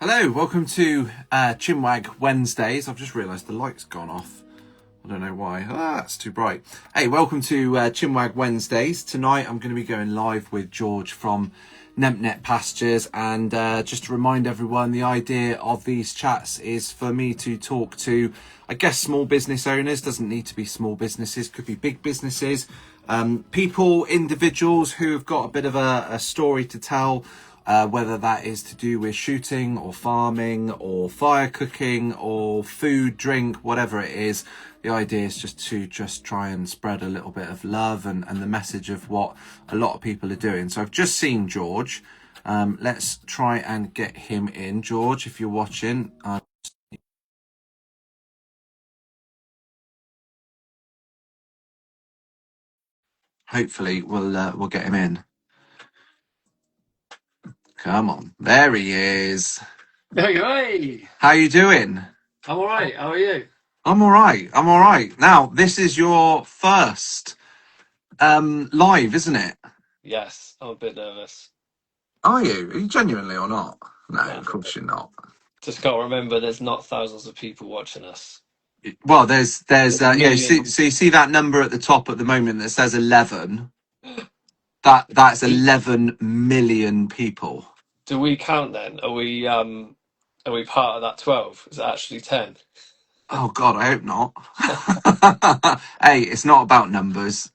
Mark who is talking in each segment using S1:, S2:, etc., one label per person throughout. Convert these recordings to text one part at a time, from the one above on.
S1: Hello, welcome to Chinwag Wednesdays. I've just realised the light's gone off. I don't know why. It's too bright. Hey, welcome to Chinwag Wednesdays. Tonight I'm going to be going live with George from Nempnett Pastures, and just to remind everyone, the idea of these chats is for me to talk to, I guess, small business owners. Doesn't need to be small businesses, could be big businesses, people, individuals who have got a bit of a story to tell. Whether that is to do with shooting or farming or fire cooking or food, drink, whatever it is. The idea is just to try and spread a little bit of love and the message of what a lot of people are doing. So I've just seen George. Let's try and get him in. George, if you're watching. Hopefully we'll get him in. Come on. There he is.
S2: Hey,
S1: How you doing?
S2: I'm all right. How are you?
S1: I'm all right. Now, this is your first live, isn't it?
S2: Yes, I'm a bit nervous.
S1: Are you genuinely or not? No,
S2: No,
S1: of course you're not.
S2: just got to remember there's not thousands of people watching us.
S1: Well, there's
S2: There's millions.
S1: so you see that number at the top at the moment that says 11. That's 11 million people.
S2: Do we count then? Are we part of that 12? Is it actually 10?
S1: Oh God, I hope not. Hey, it's not about numbers.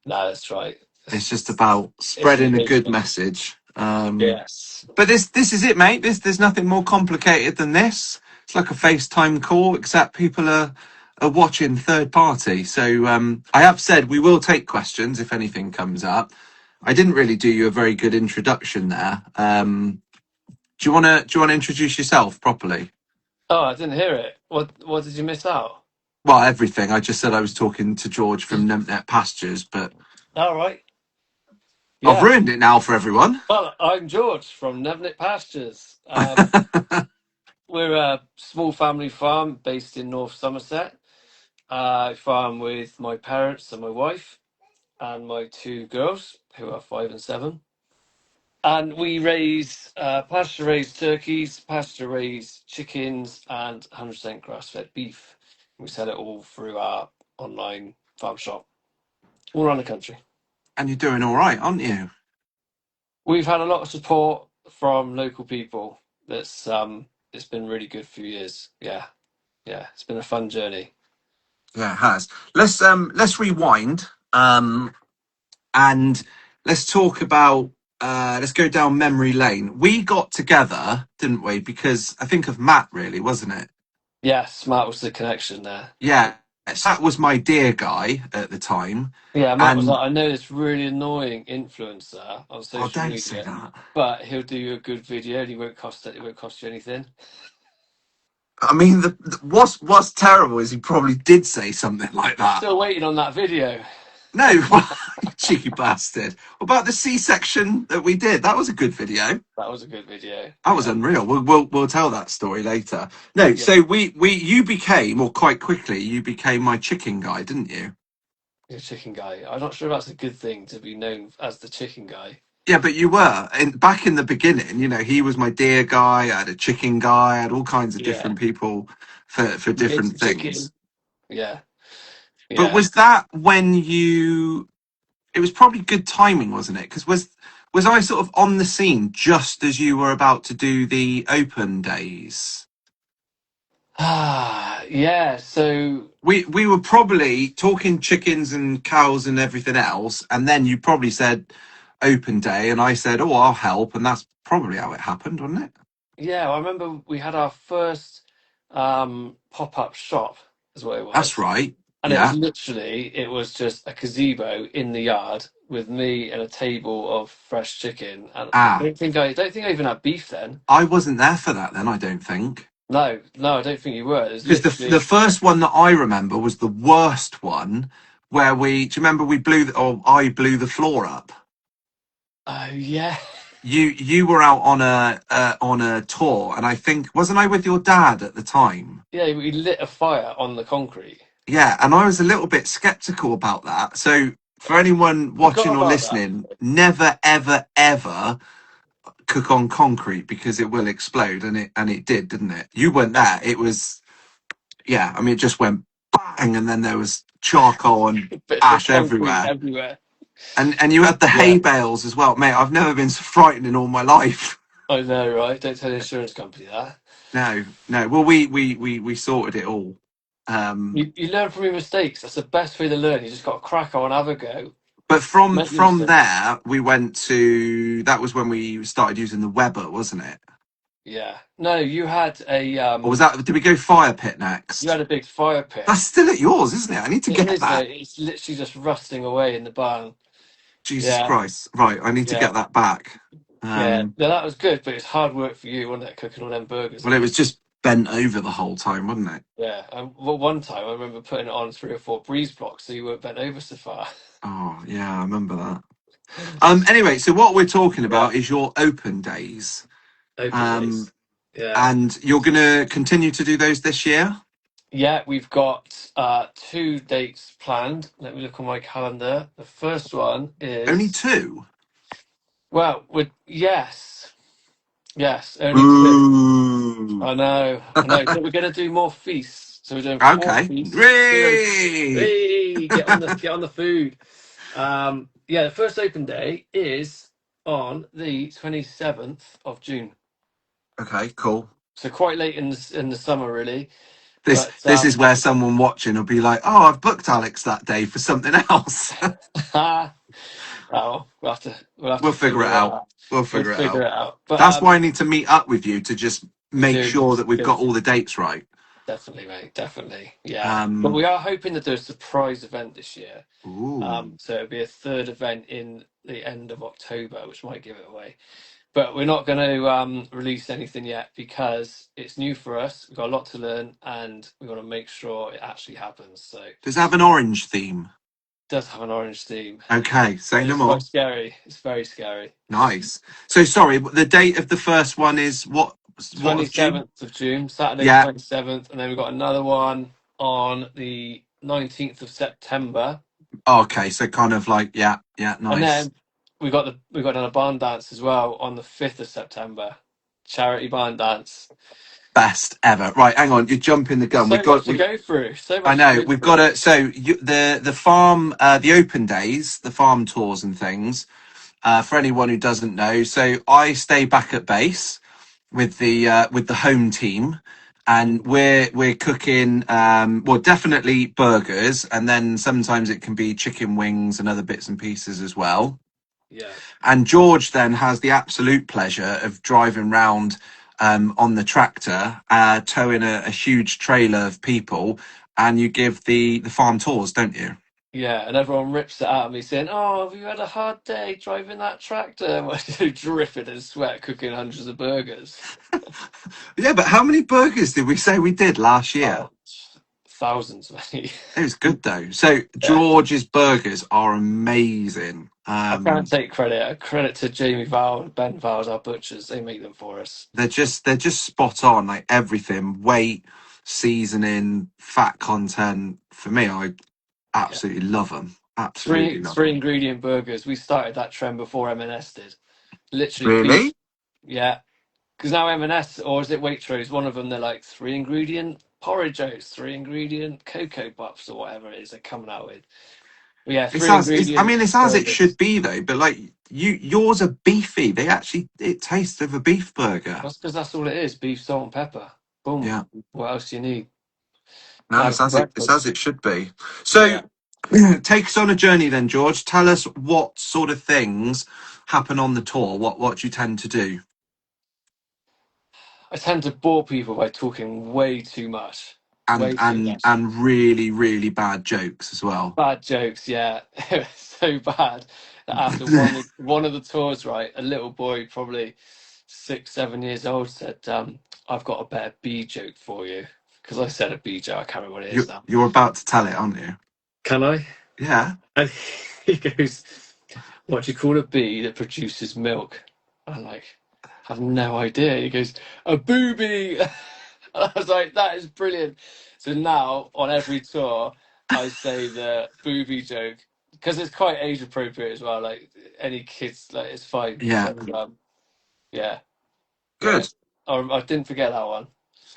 S2: No, that's right.
S1: It's just about
S2: It's
S1: spreading a good
S2: engagement.
S1: message.
S2: Yes.
S1: But this is it, mate. There's nothing more complicated than this. It's like a FaceTime call, except people are watching third party. So I have said we will take questions if anything comes up. I didn't really do you a very good introduction there. Do you wanna introduce yourself properly?
S2: Oh, I didn't hear it. What did you miss out?
S1: Well, everything. I just said I was talking to George from Nempnett Pastures, but
S2: All right.
S1: I've
S2: Yeah.
S1: ruined it now for everyone.
S2: Well, I'm George from Nempnett Pastures. We're a small family farm based in North Somerset. I farm with my parents and my wife and my two girls, who are 5 and 7. And we raise pasture-raised turkeys, pasture-raised chickens, and 100% grass-fed beef. We sell it all through our online farm shop all around the country.
S1: And you're doing all right, aren't you?
S2: We've had a lot of support from local people. It's been really good few years. Yeah, it's been a fun journey.
S1: Yeah, it has. Let's rewind. And let's talk about let's go down memory lane. We got together, didn't we? Because I think of Matt, really, wasn't it?
S2: Yes, Matt was the connection there.
S1: Yeah, that was my dear guy at the time.
S2: Yeah, Matt was
S1: And
S2: like, I know this really annoying influencer on
S1: oh,
S2: social
S1: don't say
S2: media,
S1: that.
S2: but he'll do you a good video and it won't cost you anything.
S1: I mean, what's terrible is he probably did say something like
S2: I'm
S1: that.
S2: still waiting on that video.
S1: No, you cheeky bastard. What about the C-section that we did? That was a good video.
S2: That was a good video.
S1: That was
S2: Yeah.
S1: unreal. We'll tell that story later. No,
S2: Yeah.
S1: so you became, or quite quickly, you became my chicken guy, didn't you?
S2: You're a chicken guy. I'm not sure if that's a good thing to be known as the chicken guy.
S1: Yeah, but you were. And back in the beginning, he was my deer guy. I had a chicken guy. I had all kinds of
S2: Yeah.
S1: different people for
S2: It's
S1: different
S2: chicken.
S1: things.
S2: Yeah.
S1: But
S2: Yeah.
S1: was that when it was probably good timing, wasn't it? Because was I sort of on the scene just as you were about to do the open days?
S2: Yeah. So
S1: We were probably talking chickens and cows and everything else, and then you probably said open day, and I said, "Oh, I'll help," and that's probably how it happened, wasn't it?
S2: yeah, I remember we had our first pop-up shop, is what it
S1: That's
S2: was.
S1: right.
S2: And
S1: Yeah.
S2: it was just a gazebo in the yard with me and a table of fresh chicken. And
S1: Ah,
S2: I don't think I even had beef then.
S1: I wasn't there for that then. I don't think,
S2: No, I don't think you were. It was
S1: because the
S2: literally,
S1: first one that I remember was the worst one, where do you remember we or I blew the floor up?
S2: oh yeah,
S1: You were out on a tour, and I think wasn't I with your dad at the time?
S2: yeah, we lit a fire on the concrete.
S1: Yeah, and I was a little bit skeptical about that. So for anyone
S2: Forgot
S1: watching or
S2: about that.
S1: listening, never, ever, ever cook on concrete because it will explode, and it did, didn't it? You weren't there. It was, yeah. I mean, it just went bang, and then there was charcoal and
S2: Bits of
S1: ash
S2: concrete
S1: everywhere.
S2: everywhere.
S1: And you had the
S2: Yeah,
S1: hay bales as well, mate. I've never been so frightened in all my life.
S2: I know, right? Don't tell the insurance company that.
S1: No, no. Well, we sorted it all. Um,
S2: You learn from your mistakes. That's the best way to learn. You just got to crack on, have a go,
S1: but
S2: make your
S1: from
S2: mistakes.
S1: there, we went to, that was when we started using the Weber, wasn't it?
S2: Yeah. No,
S1: Or was that, did we go fire pit
S2: you
S1: next?
S2: had a big fire pit.
S1: That's still at yours, isn't it? I need to
S2: It
S1: get
S2: is,
S1: that.
S2: mate. It's literally just rusting away in the barn.
S1: Jesus
S2: Yeah,
S1: Christ! Right, I need to
S2: yeah,
S1: get that back.
S2: yeah. No, that was good, but it's hard work for you, wasn't it, cooking all them burgers
S1: Well,
S2: and
S1: it was
S2: that?
S1: just bent over the whole time, wasn't it?
S2: Yeah. Well, one time I remember putting it on 3 or 4 breeze blocks so you weren't bent over so far.
S1: Oh yeah, I remember that. Anyway, so what we're talking
S2: Yeah.
S1: about is your open days.
S2: Open
S1: Um,
S2: days. Yeah.
S1: and you're going to continue to do those this year?
S2: Yeah, we've got 2 dates planned. Let me look on my calendar. The first one
S1: Only
S2: is,
S1: two?
S2: well, yes, yes, only 2.
S1: Boo.
S2: I know. So we're going to do more feasts. So we're doing 4
S1: Okay.
S2: feasts.
S1: Ray!
S2: Hey, get on the food. Yeah, the first open day is on the 27th of June.
S1: Okay, cool.
S2: So quite late in the summer, really. But
S1: This is where someone watching will be like, "Oh, I've booked Alex that day for something else."
S2: oh, we'll have to
S1: We'll figure it
S2: figure that
S1: out.
S2: out.
S1: We'll
S2: We'll
S1: figure it
S2: figure
S1: out.
S2: it out. But
S1: That's why I need to meet up with you to just
S2: you
S1: make
S2: do
S1: sure that we've got
S2: good.
S1: all the dates right.
S2: Definitely, mate. Definitely. Yeah. But
S1: Um,
S2: we are hoping to do a surprise event this year.
S1: ooh.
S2: So it'll be a third event in the end of October, which might give it away. But we're not going to release anything yet because it's new for us. We've got a lot to learn, and we want to make sure it actually happens. So it
S1: Does it have an orange theme?
S2: does have an orange theme.
S1: Okay, say
S2: It
S1: no
S2: is quite
S1: more.
S2: scary. It's very scary.
S1: Nice. So sorry, the date of the first one is what
S2: Twenty
S1: of June?
S2: seventh of June, Saturday the
S1: Yeah.
S2: 27th, and then we've got another one on the 19th of September,
S1: Okay, so kind of like, yeah, yeah,
S2: and
S1: nice.
S2: then we got another barn dance as well on the 5th of September, charity barn dance.
S1: Best ever. Right, hang on, you're jumping the gun.
S2: So much to go through. So
S1: I
S2: much to
S1: know
S2: go
S1: we've got
S2: through.
S1: to. So the farm, the open days, the farm tours and things. For anyone who doesn't know, so I stay back at base with the home team, and we're cooking. Well, definitely burgers, and then sometimes it can be chicken wings and other bits and pieces as well.
S2: Yeah.
S1: And George then has the absolute pleasure of driving round on the tractor, towing a huge trailer of people, and you give the farm tours, don't you?
S2: Yeah, and everyone rips it out of me saying, "Oh, have you had a hard day driving that tractor?" And we're dripping in sweat, cooking hundreds of burgers.
S1: Yeah, but how many burgers did we say we did last year?
S2: Oh, thousands, mate.
S1: It was good though. So
S2: Yeah,
S1: George's burgers are amazing.
S2: I can't take credit. Credit to Jamie Val and Ben Val's, our butchers. They make them for us.
S1: They're just spot on, like everything, weight, seasoning, fat content. For me, I
S2: Yeah,
S1: absolutely love them.
S2: three
S1: Absolutely love
S2: three
S1: them.
S2: ingredient burgers. We started that trend before M&S did. Literally beef.
S1: Really?
S2: Yeah, because now M&S, or is it Waitrose? One of them, they're like 3 ingredient porridge oats, 3 ingredient cocoa puffs, or whatever it is they're coming out with. But yeah,
S1: It's
S2: three
S1: as I
S2: ingredient
S1: mean, it's as it should
S2: burgers.
S1: be though. But like yours are beefy. They actually it tastes of a beef burger.
S2: That's because that's all it is: beef, salt, and pepper. Boom.
S1: Yeah.
S2: What else do you need?
S1: No,
S2: Now for
S1: it's as
S2: breakfast.
S1: it should be. So
S2: Yeah,
S1: take us on a journey then, George. Tell us what sort of things happen on the tour. What do you tend to do?
S2: I tend to bore people by talking way too much.
S1: And
S2: Way too much.
S1: really, really bad jokes as well.
S2: Bad jokes. Yeah, it was so bad that after one of the tours, right, a little boy, probably 6, 7 years old, said, "I've got a better bee joke for you." Because I said a bee joke. I can't remember what it is now.
S1: You're about to tell it, aren't you?
S2: Can I?
S1: Yeah.
S2: And he goes, "What do you call a bee that produces milk?" I'm like, "I have no idea." He goes, "A booby." And I was like, "That is brilliant." So now on every tour, I say the booby joke because it's quite age appropriate as well. Like any kids, like it's fine.
S1: Yeah.
S2: So Yeah, yeah.
S1: Good,
S2: I didn't forget that one.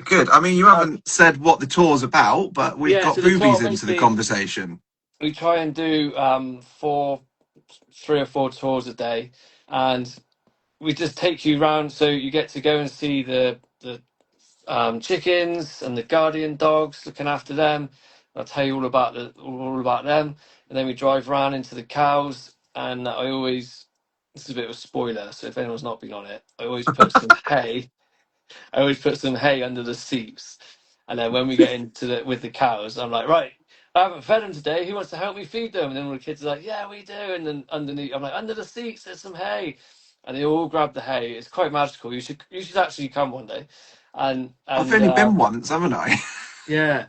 S1: good. I mean, you
S2: Um,
S1: haven't said what the tour's about, but we've
S2: yeah,
S1: got
S2: so the tour
S1: boobies into the
S2: basically
S1: conversation.
S2: we try and do three or four tours a day, and we just take you round so you get to go and see the chickens and the guardian dogs, looking after them. I'll tell you all about them, and then we drive around into the cows. And I always, this is a bit of a spoiler, so if anyone's not been on it, I always put some hay. I always put some hay under the seats, and then when we get into the with the cows, I'm like, right, I haven't fed them today. Who wants to help me feed them? And then all the kids are like, yeah, we do. And then underneath, I'm like, under the seats, there's some hay, and they all grab the hay. It's quite magical. You should actually come one day, and
S1: I've
S2: and
S1: only been once, haven't I?
S2: yeah.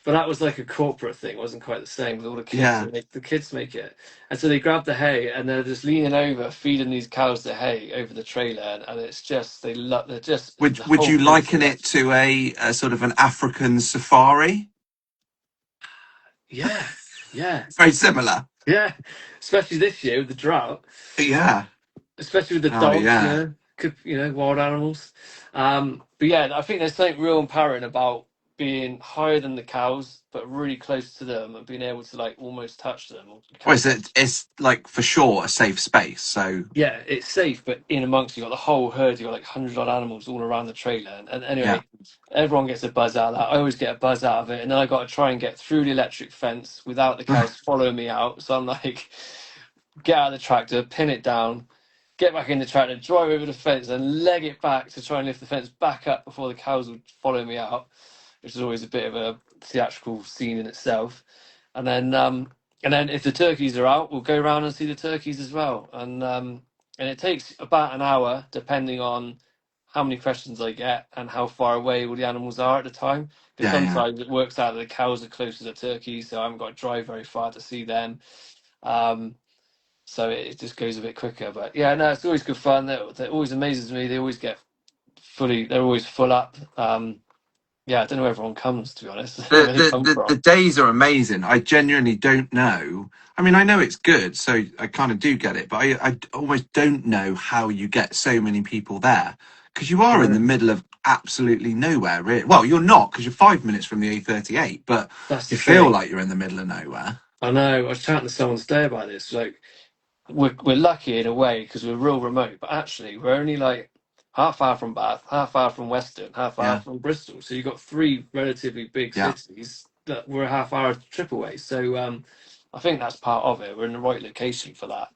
S2: But that was like a corporate thing. It wasn't quite the same with all the kids.
S1: Yeah.
S2: The kids make it, and so they grab the hay and they're just leaning over, feeding these cows the hay over the trailer, and it's just they love. They're just
S1: Would
S2: the
S1: Would
S2: whole
S1: you
S2: place
S1: liken
S2: is
S1: it
S2: actually.
S1: to a sort of an African safari?
S2: Yeah, yeah,
S1: Very similar.
S2: yeah. Especially this year with the drought,
S1: Yeah.
S2: especially with the
S1: Oh
S2: dogs.
S1: yeah.
S2: Wild animals. But yeah, I think there's something real empowering about being higher than the cows, but really close to them and being able to like almost touch them. Or you
S1: Well,
S2: can't touch.
S1: it's like for sure a safe space. So
S2: Yeah, it's safe, but in amongst you got the whole herd. You got like 100 odd animals all around the trailer, and
S1: yeah.
S2: anyway, everyone gets a buzz out of that. I always get a buzz out of it, and then I got to try and get through the electric fence without the cows following me out. So I'm like, get out of the tractor, pin it down, get back in the tractor, drive over the fence, and leg it back to try and lift the fence back up before the cows would follow me out, which is always a bit of a theatrical scene in itself. And then if the turkeys are out, we'll go around and see the turkeys as well. And it takes about an hour, depending on how many questions I get and how far away all the animals are at the time. Because
S1: Yeah, yeah.
S2: sometimes it works out that the cows are closer to the turkeys, so I haven't got to drive very far to see them. Um, so it just goes a bit quicker. But yeah, no, it's always good fun. That always amazes me. They always get they're always full up. Yeah, I don't know where everyone comes, to be honest. I don't know
S1: The,
S2: where they
S1: the
S2: come
S1: the the
S2: from.
S1: days are amazing. I genuinely don't know. I mean, I know it's good, so I kind of do get it, but I almost don't know how you get so many people there because you are in the
S2: No,
S1: middle of absolutely nowhere. Really. Well, you're not because you're 5 minutes from the A38, but
S2: that's
S1: you
S2: the
S1: feel
S2: thing.
S1: like you're in the middle of nowhere.
S2: I know. I was chatting to someone today about this. Like, we're lucky in a way because we're real remote, but actually we're only like half hour from Bath, half hour from Weston, half hour
S1: Yeah,
S2: from Bristol. So you've got three relatively big
S1: yeah,
S2: cities that we're a half hour trip away. So I think that's part of it. We're in the right location for that.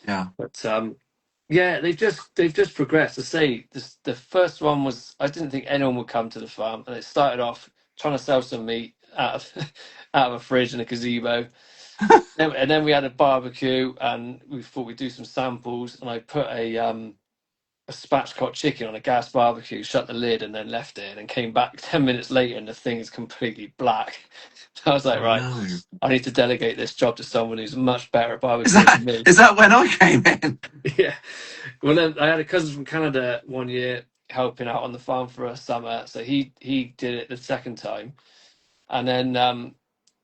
S1: yeah.
S2: But yeah, they've just progressed. I say the first one was I didn't think anyone would come to the farm, and it started off trying to sell some meat out of out of a fridge and a gazebo. And then we had a barbecue, and we thought we'd do some samples. And I put a spatchcock chicken on a gas barbecue, shut the lid, and then left it. And then came back 10 minutes later, and the thing is completely black. I was like,
S1: Oh
S2: right,
S1: no.
S2: I need to delegate this job to someone who's much better at
S1: Is
S2: barbecuing than
S1: that
S2: me.
S1: is that when I came in?
S2: Yeah. Well, then I had a cousin from Canada one year helping out on the farm for a summer, so he did it the second time, and then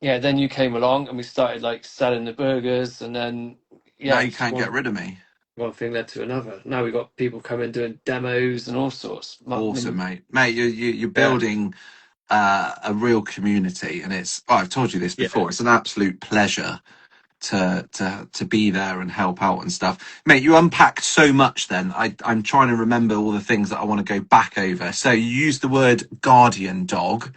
S2: yeah, then you came along and we started like selling the burgers, and then
S1: Now
S2: yeah,
S1: you
S2: just
S1: can't get
S2: one
S1: rid of me.
S2: one thing led to another. Now we've got people coming doing demos and all sorts.
S1: Awesome, mate. Mate, you're
S2: Yeah,
S1: building a real community, and it's. Oh, I've told you this
S2: yeah,
S1: before. It's an absolute pleasure to be there and help out and stuff, mate. You unpacked so much. Then I'm trying to remember all the things that I want to go back over. So you used the word guardian dog.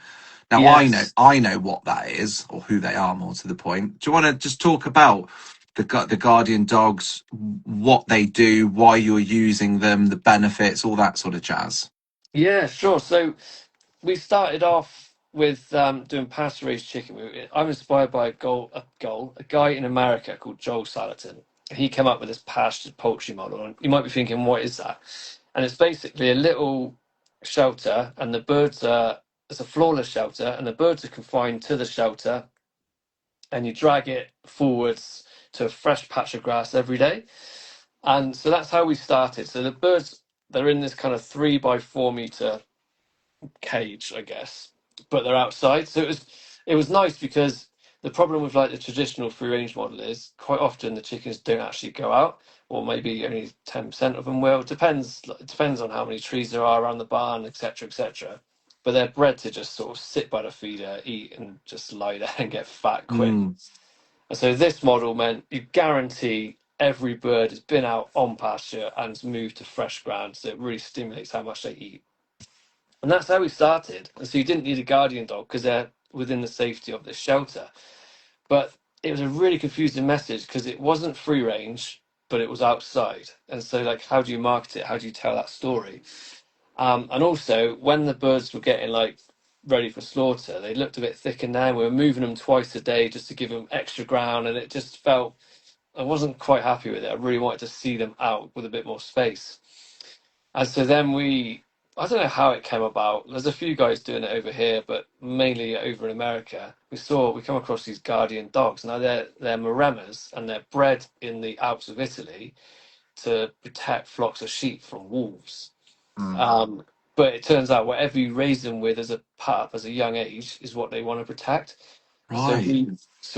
S1: Now
S2: yes.
S1: I know what that is or who they are. More to the point. Do you want to just talk about the guardian dogs, what they do, why you're using them, the benefits, all that sort of jazz?
S2: Yeah, sure. So we started off with doing pasture-raised chicken. I'm inspired by a guy in America called Joel Salatin. He came up with this pastured poultry model, and you might be thinking, what is that? And it's basically a little shelter, and the birds are it's a floorless shelter, and the birds are confined to the shelter, and you drag it forwards to a fresh patch of grass every day. And so that's how we started. So the birds, they're in this kind of 3 by 4 meter cage, I guess, but they're outside. So it was nice because The problem with like the traditional free range model is quite often the chickens don't actually go out, or maybe only 10% of them will. It depends on how many trees there are around the barn, etc., etc. But they're bred to just sort of sit by the feeder, eat, and just lie there and get fat quick.
S1: Mm.
S2: And so this model meant you guarantee every bird has been out on pasture and has moved to fresh ground, so it really stimulates how much they eat. And that's how we started. And so you didn't need a guardian dog because they're within the safety of the shelter. But it was a really confusing message because it wasn't free range, but it was outside. And so, like, how do you market it? How do you tell that story? And also, when the birds were getting like ready for slaughter, they looked a bit thick and now we were moving them twice a day just to give them extra ground, and it just felt I wasn't quite happy with it. I really wanted to see them out with a bit more space. And so then I don't know how it came about. There's a few guys doing it over here, but mainly over in America. We come across these guardian dogs. Now they're Maremas and they're bred in the Alps of Italy to protect flocks of sheep from wolves.
S1: Mm.
S2: But it turns out whatever you raise them with as a pup, as a young age, is what they want to protect. And so
S1: Right.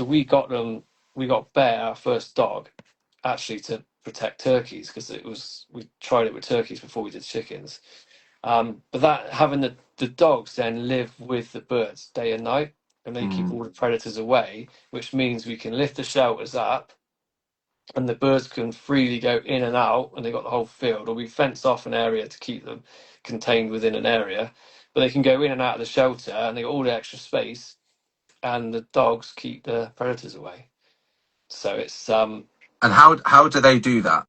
S2: we got them. We got Bear, our first dog, actually to protect turkeys because we tried it with turkeys before we did chickens. But that having the dogs then live with the birds day and night, and they keep
S1: Mm.
S2: all the predators away, which means we can lift the shelters up and the birds can freely go in and out, and they've got the whole field, or we fence off an area to keep them contained within an area, but they can go in and out of the shelter, and they got all the extra space, and the dogs keep the predators away. So it's
S1: And how do they do that?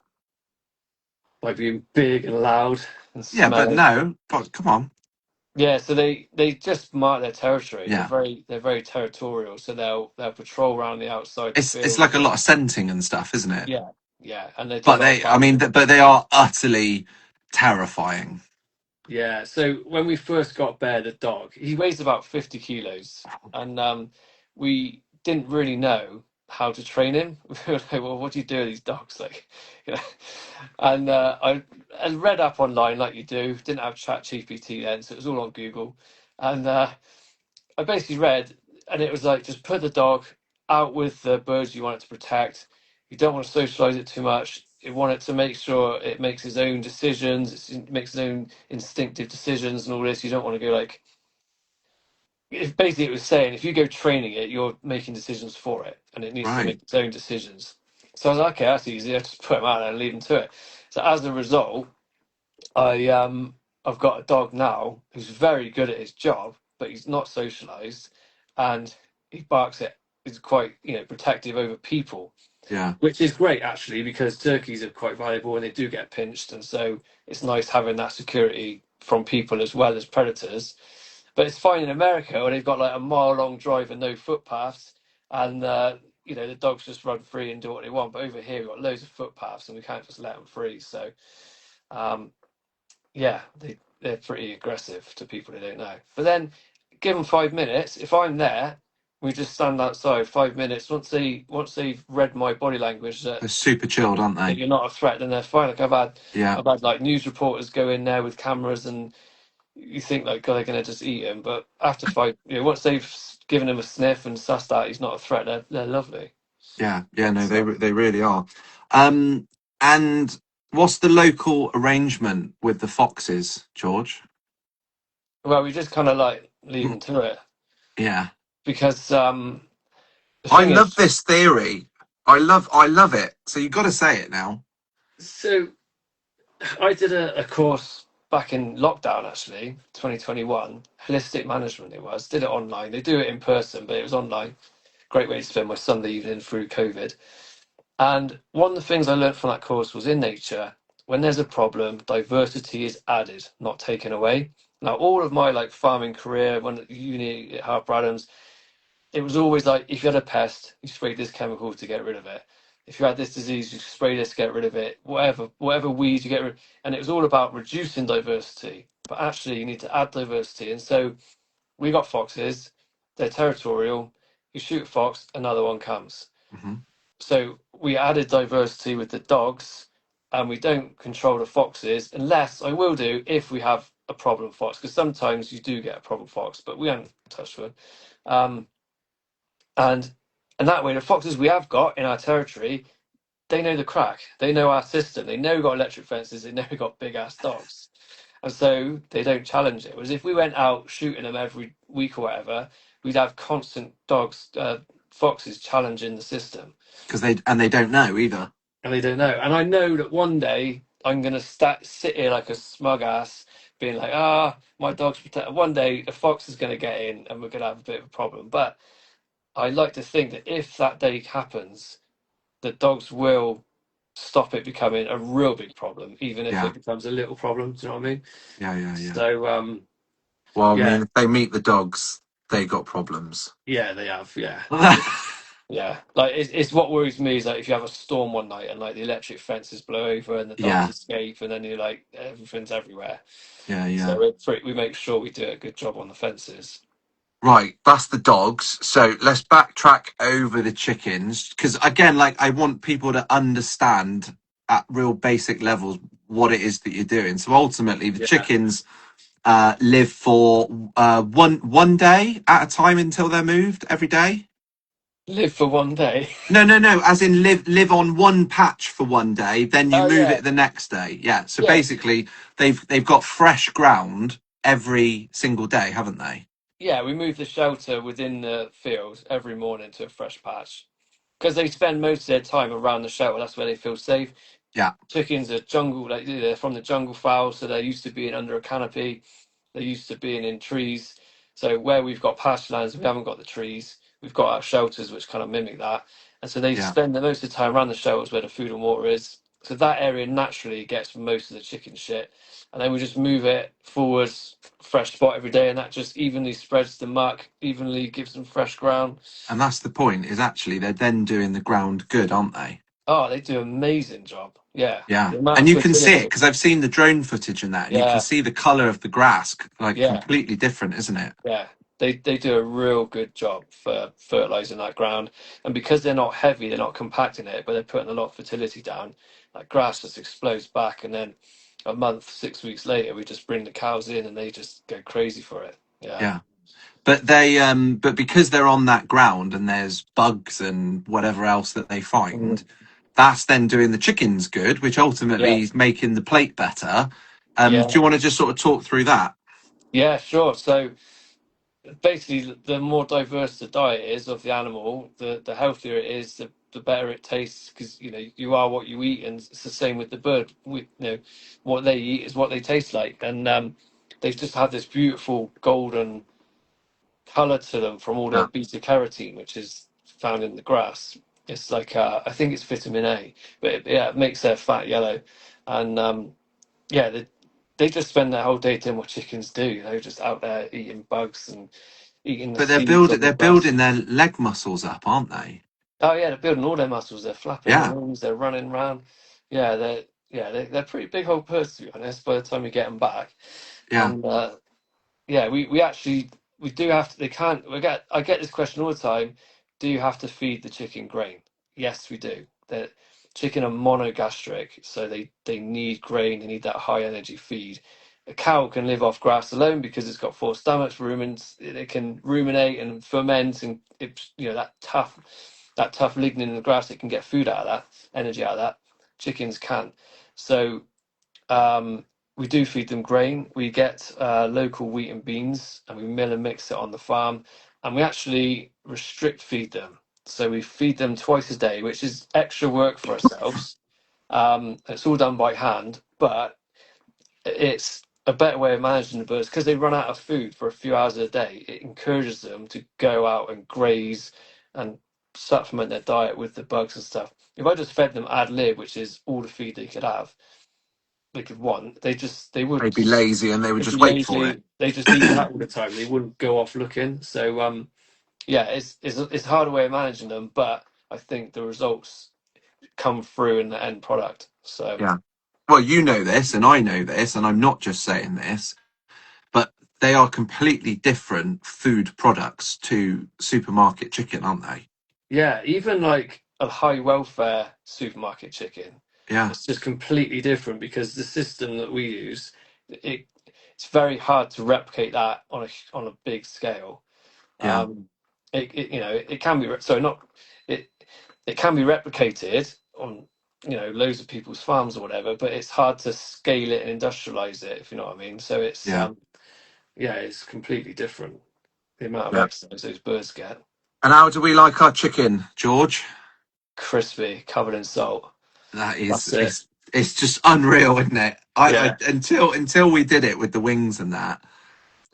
S2: by being big and loud and
S1: Yeah, but
S2: smelling.
S1: no, but come on.
S2: Yeah, so they just mark their territory.
S1: Yeah.
S2: They're very territorial, so they'll patrol around the outside the
S1: It's
S2: field.
S1: like a lot of scenting and stuff, isn't it?
S2: Yeah, yeah, and they do a
S1: But
S2: lot of
S1: they, I mean,
S2: barking.
S1: but they are utterly terrifying.
S2: Yeah, so when we first got Bear the dog, he weighs about 50 kilos, and we didn't really know how to train him. We were like, well, what do you do with these dogs? Like, you know, and I read up online like you do. Didn't have Chat GPT then, so it was all on Google, and I basically read, and it was like just put the dog out with the birds you want it to protect. You don't want to socialize it too much. You want it to make sure it makes its own decisions. It makes its own instinctive decisions and all this. You don't want to go like. If basically it was saying if you go training it, you're making decisions for it, and it needs to
S1: Right.
S2: make its own decisions. So I was like, okay, that's easy. I just put him out there and leave him to it. So as a result, I've got a dog now who's very good at his job, but he's not socialized, and he barks at he's quite protective over people,
S1: Yeah.
S2: which is great actually because turkeys are quite valuable and they do get pinched, and so it's nice having that security from people as well as predators. But it's fine in America where they've got like a mile-long drive and no footpaths, and the dogs just run free and do what they want. But over here we've got loads of footpaths and we can't just let them free. So um, yeah, they're pretty aggressive to people they don't know. But then, give them 5 minutes. If I'm there, we just stand outside 5 minutes. Once they've read my body language
S1: They're super chilled, aren't
S2: that
S1: they?
S2: you're not a threat, then they're fine. Like
S1: Yeah.
S2: I've had like news reporters go in there with cameras, and you think like, God, they're gonna just eat him. But after five, once they've given him a sniff and sussed out he's not a threat, they're lovely.
S1: Yeah. Yeah. No,
S2: It's,
S1: they really are. Um, and what's the local arrangement with the foxes, George?
S2: well, we just kind of like leave them to it
S1: Yeah.
S2: because the
S1: I
S2: thing
S1: love
S2: is,
S1: this theory. I love it. So you've got to say it now.
S2: so. I did a course back in lockdown, actually, 2021, holistic management it was. Did it online. They do it in person, but it was online. Great way to spend my Sunday evening through COVID. And one of the things I learned from that course was in nature, when there's a problem, diversity is added, not taken away. Now, all of my like farming career, when at uni at Harper Adams, it was always like if you had a pest, you sprayed this chemical to get rid of it. If you had this disease, you spray this to get rid of it. Whatever weeds you get rid, and it was all about reducing diversity. But actually, you need to add diversity. And so we got foxes. They're territorial. You shoot a fox, another one comes.
S1: Hmm.
S2: So we added diversity with the dogs, and we don't control the foxes unless I will do if we have a problem fox, because sometimes you do get a problem fox, but we haven't touched one. Um, and And that way, the foxes we have got in our territory, they know the crack. They know our system. They know we've got electric fences. They know we've got big ass dogs. And so they don't challenge it. Whereas if we went out shooting them every week or whatever, we'd have constant dogs, foxes challenging the system.
S1: Because they don't know either.
S2: And they don't know. And I know that one day I'm going to sit here like a smug ass, being like, my dog's protected. One day a fox is going to get in and we're going to have a bit of a problem. But I like to think that if that day happens, the dogs will stop it becoming a real big problem, even if
S1: Yeah,
S2: it becomes a little problem. Do you know what I mean?
S1: yeah.
S2: So,
S1: Well, I
S2: yeah,
S1: mean, if they meet the dogs, they got problems.
S2: yeah, they have, yeah. Yeah, like it's what worries me is like if you have a storm one night and like the electric fences blow over and the dogs
S1: Yeah,
S2: escape and then you're like everything's everywhere.
S1: yeah.
S2: So we make sure we do a good job on the fences.
S1: Right, that's the dogs. So let's backtrack over the chickens because again, like I want people to understand at real basic levels what it is that you're doing. So ultimately, the
S2: Yeah,
S1: chickens live for one day at a time until they're moved every day.
S2: live for one day.
S1: No. As in live on one patch for one day, then you
S2: Oh
S1: move
S2: yeah,
S1: it the next day. Yeah. So
S2: yeah,
S1: basically, they've got fresh ground every single day, haven't they?
S2: yeah. We move the shelter within the field every morning to a fresh patch because they spend most of their time around the shelter. That's where they feel safe.
S1: Yeah.
S2: Chickens are jungle, like they're from the jungle fowl, so they're used to being under a canopy. They're used to being in trees. So where we've got pasturelands, we haven't got the trees. We've got our shelters, which kind of mimic that. And so they
S1: Yeah.
S2: spend the most of the time around the shelters where the food and water is. So that area naturally gets most of the chicken shit. And then we just move it forwards, fresh spot every day, and that just evenly spreads the muck, evenly gives them fresh ground.
S1: And that's the point. Is actually they're then doing the ground good, aren't they?
S2: Oh, they do an amazing job. Yeah.
S1: Yeah,
S2: The amount
S1: and
S2: of
S1: you can see it
S2: fertility.
S1: because I've seen the drone footage and that, and you can
S2: Yeah.
S1: see the color of the grass like
S2: Yeah.
S1: completely different, isn't it?
S2: Yeah, they do a real good job for fertilizing that ground, and because they're not heavy, they're not compacting it, but they're putting a lot of fertility down. That grass just explodes back, and then a month, 6 weeks later, we just bring the cows in, and they just go crazy for it. Yeah,
S1: Yeah. But because they're on that ground and there's bugs and whatever else that they find,
S2: Mm.
S1: that's then doing the chickens good, which ultimately
S2: Yeah,
S1: is making the plate better. Do
S2: yeah,
S1: you want to just sort of talk through that?
S2: yeah. Sure. So basically, the more diverse the diet is of the animal, the healthier it is, the better it tastes. Because you are what you eat, and it's the same with the bird. What they eat is what they taste like, and they've just had this beautiful golden color to them from all the
S1: Yeah.
S2: beta carotene, which is found in the grass. It's like I think it's vitamin A, but yeah, it makes their fat yellow, and yeah, they just spend their whole day doing what chickens do. They're just out there eating bugs and eating the
S1: But they're
S2: seeds
S1: building
S2: on the
S1: they're
S2: grass.
S1: building their leg muscles up, aren't they?
S2: Oh yeah, they're building all their muscles. They're flapping their
S1: Yeah.
S2: wings. They're running around. They're pretty big old birds to be honest. By the time you get them back,
S1: Yeah.
S2: and yeah, we actually we do have to. They can't. I get this question all the time. Do you have to feed the chicken grain? Yes, we do. The chicken are monogastric, so they need grain. They need that high energy feed. A cow can live off grass alone because it's got four stomachs. Rumens it can ruminate and ferment, and that tough lignin in the grass. It can get food out of that, energy out of that. Chickens can't. So um, we do feed them grain. We get local wheat and beans, and we mill and mix it on the farm. And we actually restrict feed them. So we feed them twice a day, which is extra work for ourselves. It's all done by hand, but it's a better way of managing the birds because they run out of food for a few hours a day. It encourages them to go out and graze and supplement their diet with the bugs and stuff. If I just fed them ad lib, which is all the feed they could want, they would
S1: They'd be lazy and they would
S2: they'd be
S1: just wait for it.
S2: lazy. They just eat that all the time. They wouldn't go off looking. So yeah, it's a harder way of managing them, but I think the results come through in the end product. So
S1: Yeah. Well, you know this, and I know this, and I'm not just saying this, but they are completely different food products to supermarket chicken, aren't they?
S2: yeah, even like a high welfare supermarket chicken,
S1: Yeah.
S2: it's just completely different because the system that we use, it's very hard to replicate that on a big scale.
S1: Yeah.
S2: Um, it can be so not it it can be replicated on loads of people's farms or whatever, but it's hard to scale it and industrialize it, if you know what I mean. So it's
S1: Yeah,
S2: yeah, it's completely different, the amount of
S1: yeah.
S2: exercise those birds get.
S1: And how do we like our chicken, George?
S2: Crispy, covered in salt.
S1: That is,
S2: That's it.
S1: it's just unreal, isn't it? I
S2: Yeah,
S1: until we did it with the wings and that.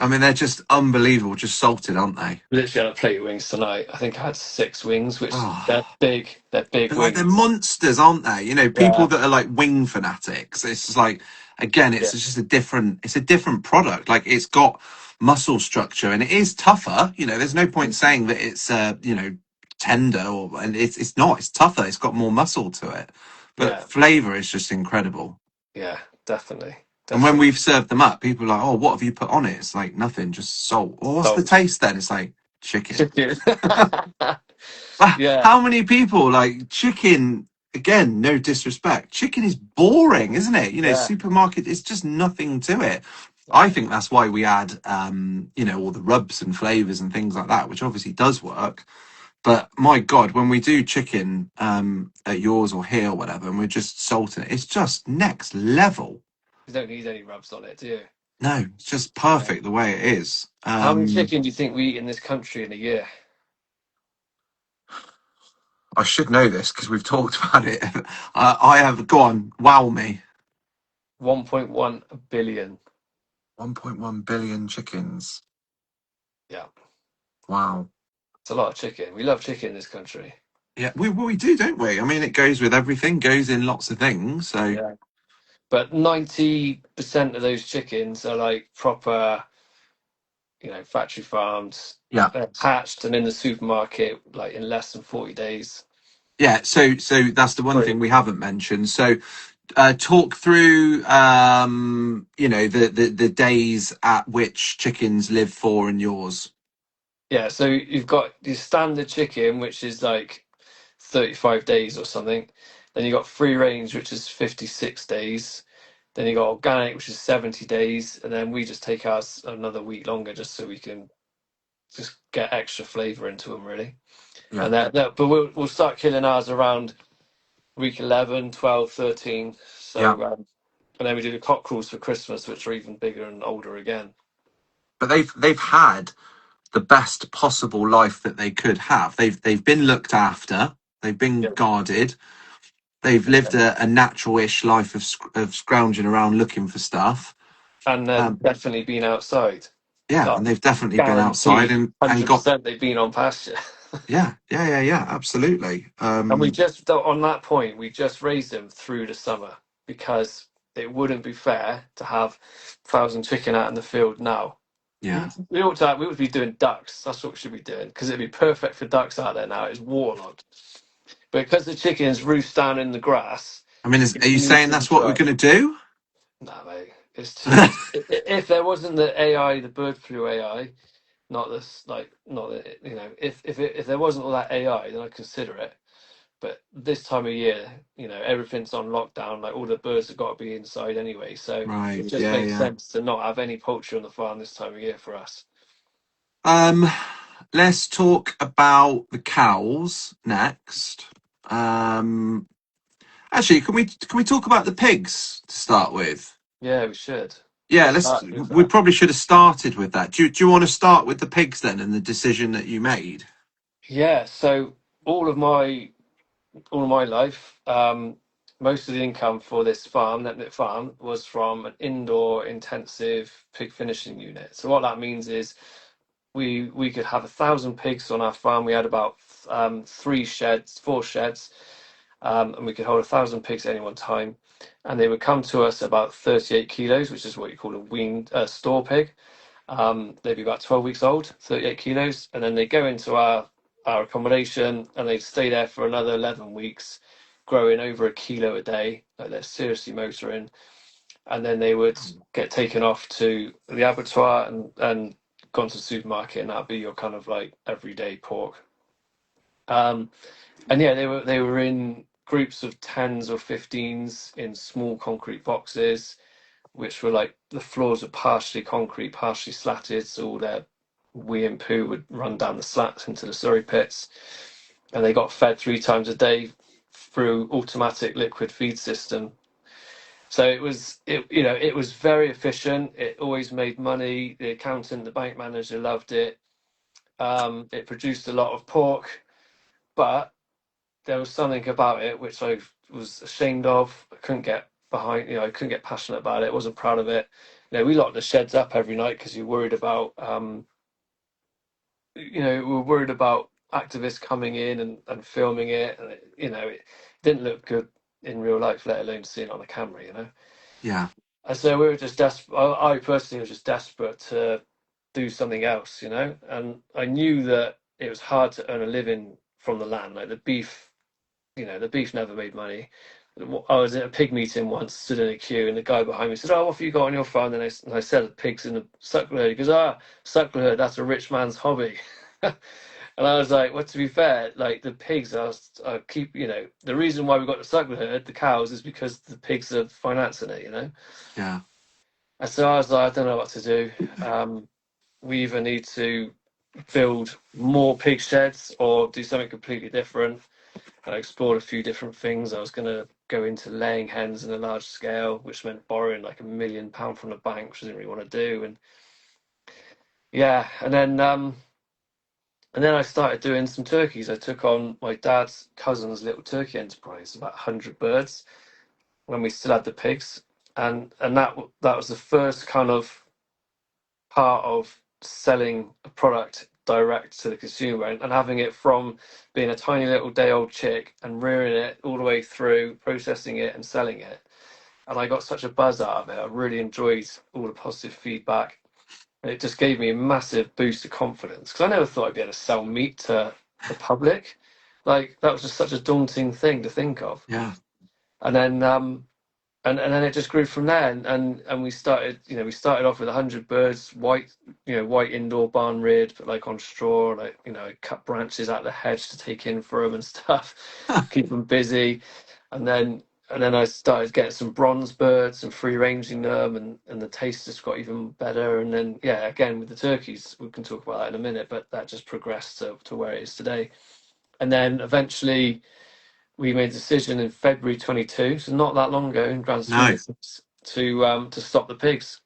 S1: I mean, they're just unbelievable, just salted, aren't they?
S2: literally had a plate of wings tonight. I think I had 6 wings, which they're
S1: Oh,
S2: big. They're big
S1: they're
S2: wings.
S1: monsters, aren't they? You know, people
S2: Yeah,
S1: that are like wing fanatics. It's just like, again,
S2: yeah,
S1: it's a different product. Like it's got muscle structure and it is tougher. You know, there's no point saying that it's tender and it's not. It's tougher. It's got more muscle to it, but
S2: yeah,
S1: flavor is just incredible.
S2: yeah. Definitely,
S1: And when
S2: definitely.
S1: we've served them up, people are like, "Oh, what have you put on it?" It's like nothing, just salt. Well, what's the
S2: Salt.
S1: taste then? It's like chicken.
S2: Chicken. Yeah,
S1: How many people like chicken? Again, no disrespect. Chicken is boring, isn't it? You know,
S2: yeah,
S1: supermarket. It's just nothing to it. I
S2: yeah.
S1: think that's why we add, all the rubs and flavors and things like that, which obviously does work. But my God, when we do chicken at yours or here or whatever, and we're just salting it, it's just next level.
S2: You don't need any rubs on it, do you?
S1: No, it's just
S2: Yeah.
S1: perfect the way it is.
S2: How many chicken do you think we eat in this country in a year?
S1: I should know this because we've talked about it. I have. Go on, wow me.
S2: 1.1 billion.
S1: 1.1 billion chickens.
S2: Yeah,
S1: Wow.
S2: it's a lot of chicken. We love chicken in this country.
S1: Yeah, we do, don't we? I mean, it goes with everything, goes in lots of things. So,
S2: Yeah. But 90% of those chickens are like proper, factory farms,
S1: yeah,
S2: hatched and in the supermarket like in less than 40 days.
S1: yeah. So that's the one thing
S2: Brilliant.
S1: we haven't mentioned. So, talk through, the days at which chickens live for and yours.
S2: Yeah, so you've got your standard chicken, which is like 35 days or something. Then you got free range, which is 56 days. Then you got organic, which is 70 days. And then we just take ours another week longer just so we can just get extra flavour into them, really.
S1: Yeah,
S2: And but we'll start killing ours around week 11, 12, 13.
S1: yeah.
S2: So, and then we do the cockerels for Christmas, which are even bigger and older again.
S1: But they've had the best possible life that they could have. They've been looked after. They've been
S2: Yeah.
S1: guarded. They've lived a natural-ish life of scrounging around looking for stuff.
S2: And then
S1: Um,
S2: definitely being outside.
S1: yeah,
S2: Like,
S1: and they've definitely been outside
S2: guaranteed,
S1: and got
S2: 100% they've been on pasture.
S1: yeah, absolutely.
S2: And we just, on that point, we just raised them through the summer because it wouldn't be fair to have 1,000 chicken out in the field now.
S1: Yeah,
S2: We ought to be doing ducks. That's what we should be doing because it'd be perfect for ducks out there now. It's waterlogged. But because the chickens roost down in the grass,
S1: I mean,
S2: it
S1: are you
S2: needs
S1: saying
S2: to be
S1: that's what we're
S2: dry.
S1: going to do?
S2: No, mate, it's too. If there wasn't the AI, the bird flu AI, not this, like, not that, if there wasn't all that AI, then I'd consider it. But this time of year, everything's on lockdown. Like all the birds have got to be inside anyway, so
S1: Right,
S2: it just
S1: yeah,
S2: makes
S1: yeah.
S2: sense to not have any poultry on the farm this time of year for us.
S1: Um, let's talk about the cows next. Um, actually, can we talk about the pigs to start with?
S2: Yeah, we should.
S1: Yeah,
S2: Let's start with
S1: we
S2: that.
S1: probably should have started with that. Do you want to start with the pigs then and the decision that you made?
S2: Yeah, so all of my all of my life, most of the income for this farm, Nempnett Farm, was from an indoor intensive pig finishing unit. So what that means is we could have 1,000 pigs on our farm. We had about 3 sheds, 4 sheds, and we could hold 1,000 pigs at any one time. And they would come to us about 38 kilos, which is what you call a weaned store pig. They'd be about 12 weeks old, 38 kilos, and then they go into our accommodation and they stay there for another 11 weeks, growing over a kilo a day. Like they're seriously motoring, and then they would get taken off to the abattoir and gone to the supermarket, and that'd be your kind of like everyday pork. Um, and yeah, they were in groups of tens or 15s in small concrete boxes, which were like the floors are partially concrete, partially slatted, so all their wee and poo would run down the slats into the slurry pits, and they got fed 3 times a day through automatic liquid feed system. So it was very efficient. It always made money. The accountant, the bank manager loved it. It produced a lot of pork, but there was something about it which I was ashamed of. I couldn't get behind, I couldn't get passionate about it. I wasn't proud of it. We locked the sheds up every night because you're worried about, we were worried about activists coming in and filming it. And, it didn't look good in real life, let alone seeing it on the camera.
S1: Yeah.
S2: And so we were just desperate. I personally was just desperate to do something else, and I knew that it was hard to earn a living from the land. Like the beef never made money. I was at a pig meeting once, stood in a queue, and the guy behind me said, "Oh, what have you got on your farm?" And I said, "Pigs in the suckler herd." He goes, "Suckler herd, that's a rich man's hobby." And I was like, "Well, to be fair, like the pigs are keep, the reason why we got the suckler herd, the cows, is because the pigs are financing it."
S1: Yeah.
S2: And so I was like, "I don't know what to do. We either need to build more pig sheds or do something completely different." I explored a few different things. I was going to go into laying hens in a large scale, which meant borrowing like £1 million from the bank, which I didn't really want to do. And yeah, and then I started doing some turkeys. I took on my dad's cousin's little turkey enterprise, about 100 birds, when we still had the pigs, and that was the first kind of part of selling a product direct to the consumer, and having it from being a tiny little day old chick and rearing it all the way through processing it and selling it. And I got such a buzz out of it. I really enjoyed all the positive feedback, and it just gave me a massive boost of confidence, because I never thought I'd be able to sell meat to the public. Like, that was just such a daunting thing to think of.
S1: Yeah.
S2: And then and then it just grew from there, and we started off with 100 birds, white indoor barn reared, but like on straw, like, I cut branches out of the hedge to take in for them and stuff, keep them busy. And then I started getting some bronze birds and free ranging them, and the taste just got even better. And then, yeah, again with the turkeys, we can talk about that in a minute, but that just progressed to where it is today. And then eventually we made a decision in February 22, so not that long ago in grand scheme
S1: No.
S2: of things, to stop the pigs.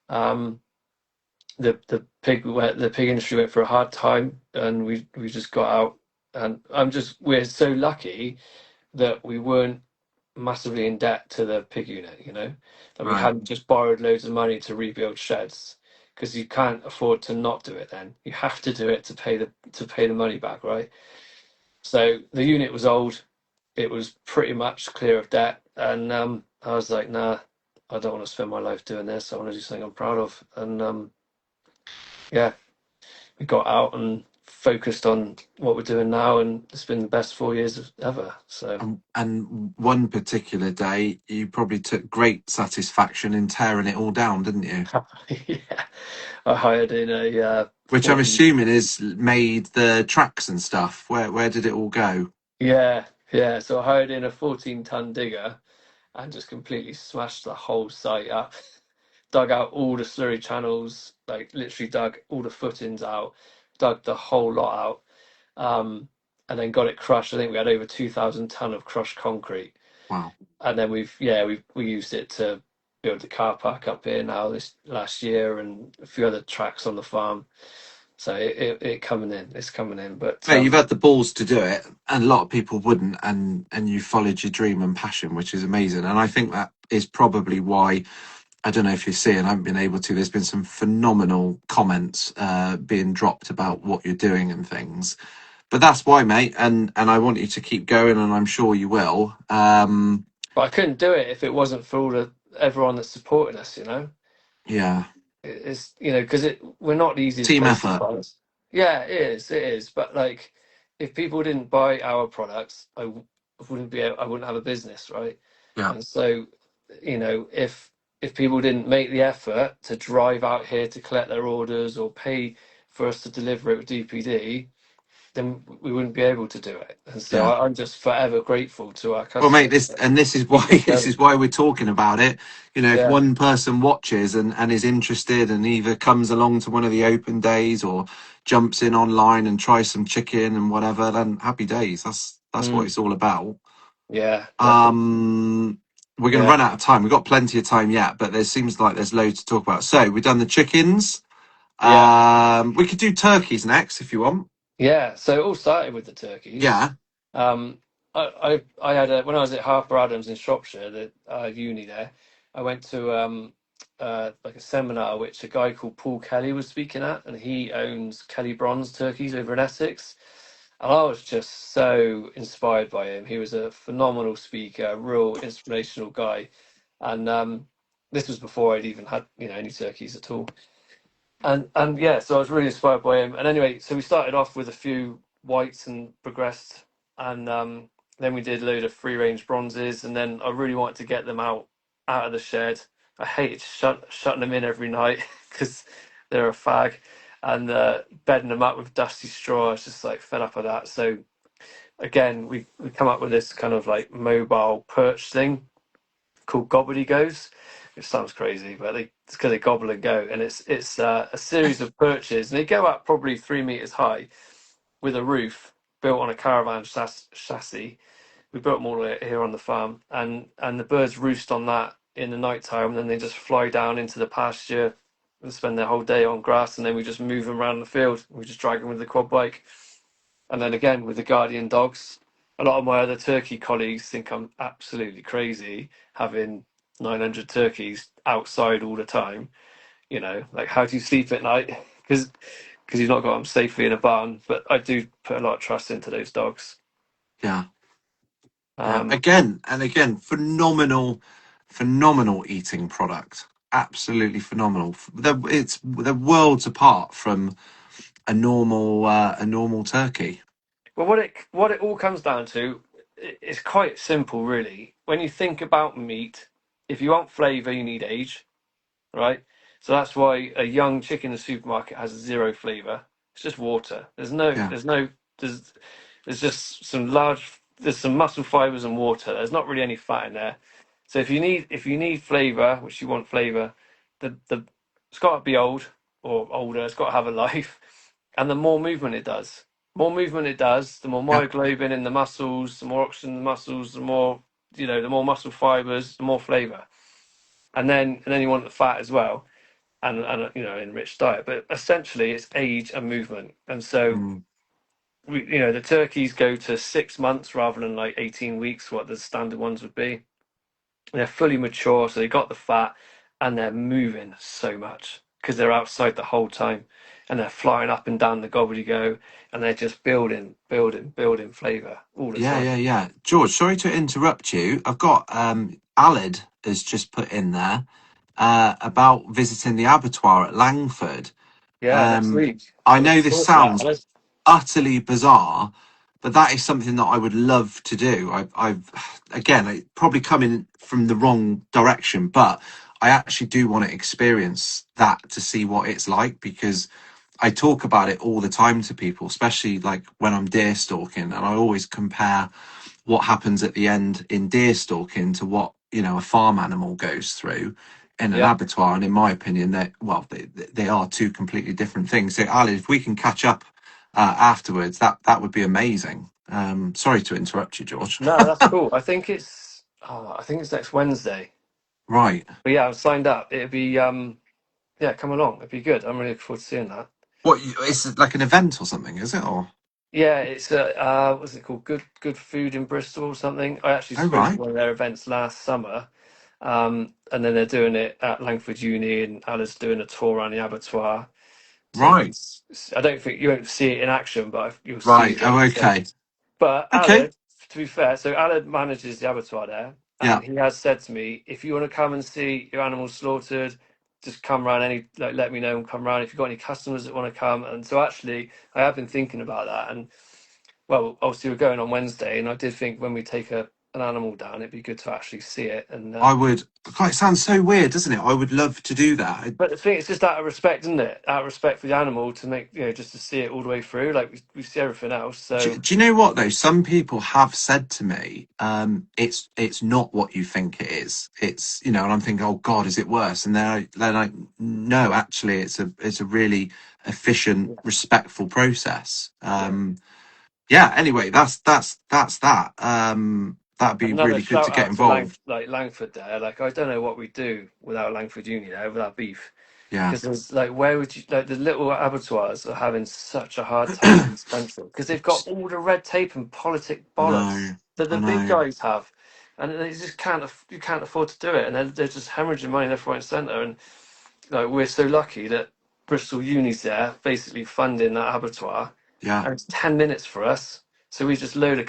S2: Um, the pig industry went for a hard time, and we just got out. And we're so lucky that we weren't massively in debt to the pig unit, that we
S1: Right.
S2: hadn't just borrowed loads of money to rebuild sheds, because you can't afford to not do it. Then you have to do it to pay the money back, right? So the unit was old. It was pretty much clear of debt, and I was like, nah, I don't want to spend my life doing this. I want to do something I'm proud of. And yeah, we got out and focused on what we're doing now, and it's been the best 4 years ever. So
S1: And one particular day, you probably took great satisfaction in tearing it all down, didn't you?
S2: yeah, I hired in a
S1: Which I'm
S2: 14.
S1: assuming is made the tracks and stuff. Where did it all go?
S2: Yeah, yeah. So I hired in a 14-ton digger and just completely smashed the whole site up. Dug out all the slurry channels, like literally dug all the footings out, dug the whole lot out, and then got it crushed. I think we had over 2,000 ton of crushed concrete,
S1: Wow.
S2: and then we used it to build the car park up here now this last year, and a few other tracks on the farm. So it coming in, it's coming in. But
S1: Yeah, you've had the balls to do it, and a lot of people wouldn't, and you followed your dream and passion, which is amazing. And I think that is probably why, I don't know if you see, and I haven't been able to. There's been some phenomenal comments being dropped about what you're doing and things. But that's why, mate, and I want you to keep going, and I'm sure you will.
S2: but I couldn't do it if it wasn't for everyone that's supporting us.
S1: Yeah,
S2: It's because we're not the easiest
S1: team
S2: place to
S1: effort.
S2: find. Yeah, it is. But like, if people didn't buy our products, I wouldn't have a business, right?
S1: Yeah,
S2: And so, if people didn't make the effort to drive out here to collect their orders or pay for us to deliver it with DPD, then we wouldn't be able to do it. And so
S1: Yeah.
S2: I'm just forever grateful to our
S1: Well, mate,
S2: customers
S1: this
S2: that
S1: and this is why
S2: keep it
S1: this
S2: going.
S1: is why we're talking about it. You know, if
S2: Yeah.
S1: one person watches and is interested and either comes along to one of the open days or jumps in online and tries some chicken and whatever, then happy days. That's what
S2: Mm,
S1: it's all about.
S2: yeah, definitely.
S1: Um, we're going to
S2: Yeah.
S1: run out of time. We've got plenty of time yet, but there seems like there's loads to talk about. So we've done the chickens.
S2: Yeah.
S1: We could do turkeys next if you want.
S2: Yeah. So it all started with the turkeys.
S1: Yeah,
S2: Um, I had when I was at Harper Adams in Shropshire, the uni there, I went to like a seminar which a guy called Paul Kelly was speaking at, and he owns Kelly Bronze turkeys over in Essex. And I was just so inspired by him. He was a phenomenal speaker, a real inspirational guy. And this was before I'd even had, any turkeys at all. And yeah, so I was really inspired by him. And anyway, so we started off with a few whites and progressed, and then we did a load of free range bronzes, and then I really wanted to get them out of the shed. I hated shutting them in every night because they're a fag, and bedding them up with dusty straw. I was just like fed up of that. So again, we come up with this kind of like mobile perch thing called Gobbledygoes, which sounds crazy, but it's because they gobble and go, and it's a series of perches, and they go up probably 3 meters high with a roof built on a caravan chassis. We built them all here on the farm, and the birds roost on that in the night time, and then they just fly down into the pasture and spend their whole day on grass, and then we just move them around the field. We just drag them with the quad bike. And then again with the guardian dogs, a lot of my other turkey colleagues think I'm absolutely crazy having 900 turkeys outside all the time. Like how do you sleep at night? Because you've not got them safely in a barn. But I do put a lot of trust into those dogs.
S1: yeah, yeah.
S2: Um,
S1: Again and again, phenomenal eating product. Absolutely phenomenal. They're worlds apart from a normal turkey.
S2: but what it all comes down to is quite simple, really. When you think about meat, if you want flavour, you need age. Right? So that's why a young chicken in the supermarket has zero flavor. It's just water.
S1: Yeah,
S2: There's, there's just there's some muscle fibers and water. There's not really any fat in there. So if you need flavor, which you want flavor, the it's got to be old or older. It's got to have a life, and the more movement it does, the more
S1: yeah,
S2: myoglobin in the muscles, the more oxygen in the muscles, the more muscle fibers, the more flavor, and then you want the fat as well, and enriched diet. But essentially, it's age and movement, and so
S1: mm,
S2: the turkeys go to 6 months rather than like 18 weeks, what the standard ones would be. They're fully mature, so they got the fat, and they're moving so much because they're outside the whole time, and they're flying up and down the gobbledygook, and they're just building, building, building flavor all the
S1: yeah,
S2: time.
S1: yeah, yeah. George, sorry to interrupt you. I've got Alid has just put in there about visiting the abattoir at Langford.
S2: Yeah, next
S1: Um,
S2: week.
S1: I
S2: I'm
S1: know
S2: looking
S1: this
S2: forward to that,
S1: sounds
S2: Alice.
S1: utterly bizarre, but that is something that I would love to do. I've again, it probably coming from the wrong direction, but I actually do want to experience that to see what it's like because I talk about it all the time to people, especially like when I'm deer stalking, and I always compare what happens at the end in deer stalking to what a farm animal goes through in an
S2: Yeah.
S1: abattoir. And in my opinion, they are two completely different things. So Ali, if we can catch up afterwards, that would be amazing. Sorry to interrupt you, George.
S2: No, that's cool. I think it's next Wednesday.
S1: Right.
S2: But yeah, I've signed up. It'd be yeah, come along. It'd be good. I'm really looking forward to seeing that.
S1: It's like an event or something, is it? Or
S2: Yeah, it's what's it called? Good Food in Bristol or something. I actually
S1: oh
S2: spoke to
S1: right,
S2: one of their events last summer. And then they're doing it at Langford Uni, and Alice doing a tour around the abattoir. So
S1: right,
S2: I don't think you won't see it in action, but you'll see
S1: right.
S2: what
S1: Oh
S2: it
S1: okay,
S2: says. But
S1: okay.
S2: Aled, to be fair, so Aled manages the abattoir there,
S1: Yeah,
S2: and he has said to me, if you want to come and see your animals slaughtered, just come round let me know and come round. If you've got any customers that want to come. And so actually, I have been thinking about that. And well, obviously we're going on Wednesday, and I did think when we take an animal down, it'd be good to actually see it. And
S1: I would. God, it sounds so weird, doesn't it? I would love to do that.
S2: but the thing, it's just out of respect, isn't it? Out of respect for the animal to make, just to see it all the way through. Like we see everything else. So
S1: Do you know what though? Some people have said to me, it's not what you think it is. It's and I'm thinking, oh God, is it worse? And they're like, no, actually, it's a really efficient,
S2: yeah,
S1: respectful process.
S2: yeah.
S1: Yeah. Anyway, that's that. That'd be
S2: Another
S1: really good to
S2: shout
S1: get
S2: out to
S1: involved.
S2: Langford there. Like I don't know what we'd do without Langford Uni there, without beef.
S1: Yeah.
S2: Because there's like, where would you like the little abattoirs are having such a hard time in this country because they've got all the red tape and politic
S1: I
S2: bollocks
S1: know.
S2: that the
S1: I
S2: big
S1: know.
S2: guys have, and they just can't. You can't afford to do it, and they're just hemorrhaging money left, right, and centre. And like, we're so lucky that Bristol Uni's there, basically funding that abattoir,
S1: Yeah.
S2: and it's 10 minutes for us. So we just load a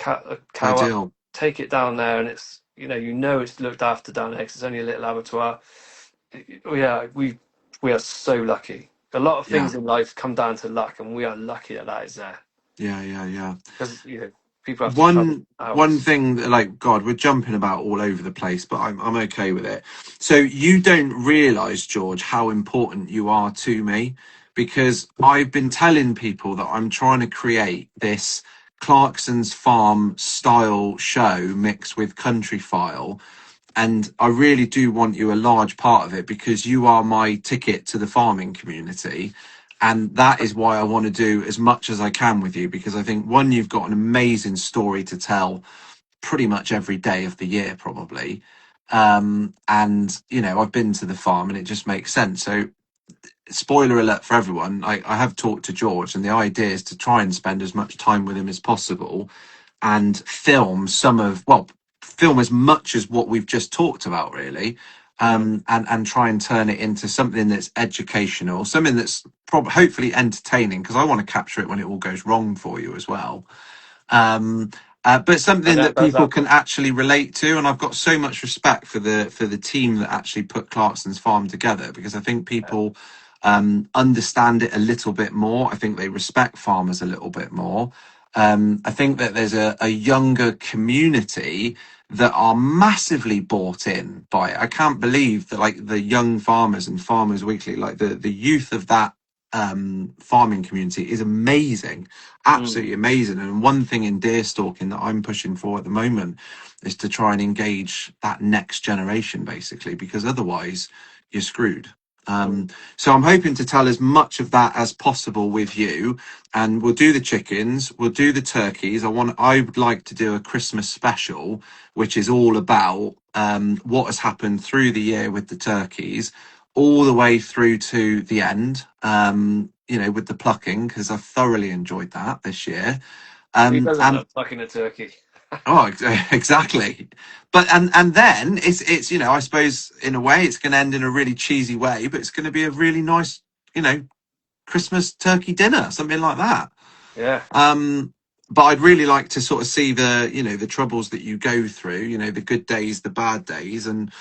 S2: cow up,
S1: Ideal.
S2: take it down there, and it's it's looked after down there 'cause it's only a little abattoir. Yeah, we are so lucky. A lot of
S1: Yeah.
S2: things in life come down to luck, and we are lucky that that is there
S1: Yeah. Yeah. Yeah.
S2: because people have to travel
S1: One
S2: hours.
S1: thing that, like, God, we're jumping about all over the place, but I'm okay with it. So you don't realize, George, how important you are to me, because I've been telling people that I'm trying to create this Clarkson's Farm style show mixed with Country File, and I really do want you a large part of it because you are my ticket to the farming community. And that is why I want to do as much as I can with you, because I think, one, you've got an amazing story to tell pretty much every day of the year, probably. And, I've been to the farm and it just makes sense. So, spoiler alert for everyone, I have talked to George, and the idea is to try and spend as much time with him as possible and film as much as what we've just talked about, really.
S2: Mm.
S1: And try and turn it into something that's educational, something that's hopefully entertaining, because I want to capture it when it all goes wrong for you as well. um, but
S2: And
S1: something that people
S2: that
S1: can actually relate to. And I've got so much respect for the team that actually put Clarkson's Farm together, because I think people understand it a little bit more. I think they respect farmers a little bit more. I think that there's a younger community that are massively bought in by it. I can't believe that, like, the young farmers and Farmers Weekly, like the youth of that farming community is amazing,
S2: mm,
S1: absolutely amazing. And one thing in deer stalking that I'm pushing for at the moment is to try and engage that next generation, basically, because otherwise you're screwed.
S2: mm.
S1: So I'm hoping to tell as much of that as possible with you, and we'll do the chickens, we'll do the turkeys. I would like to do a Christmas special, which is all about what has happened through the year with the turkeys, all the way through to the end. With the plucking, because I've thoroughly enjoyed that this year.
S2: Who doesn't
S1: And
S2: love fucking a turkey?
S1: oh, exactly. But and then it's I suppose in a way it's going to end in a really cheesy way, but it's going to be a really nice you know Christmas turkey dinner, something like that.
S2: Yeah,
S1: Um, but I'd really like to sort of see the troubles that you go through, the good days, the bad days, and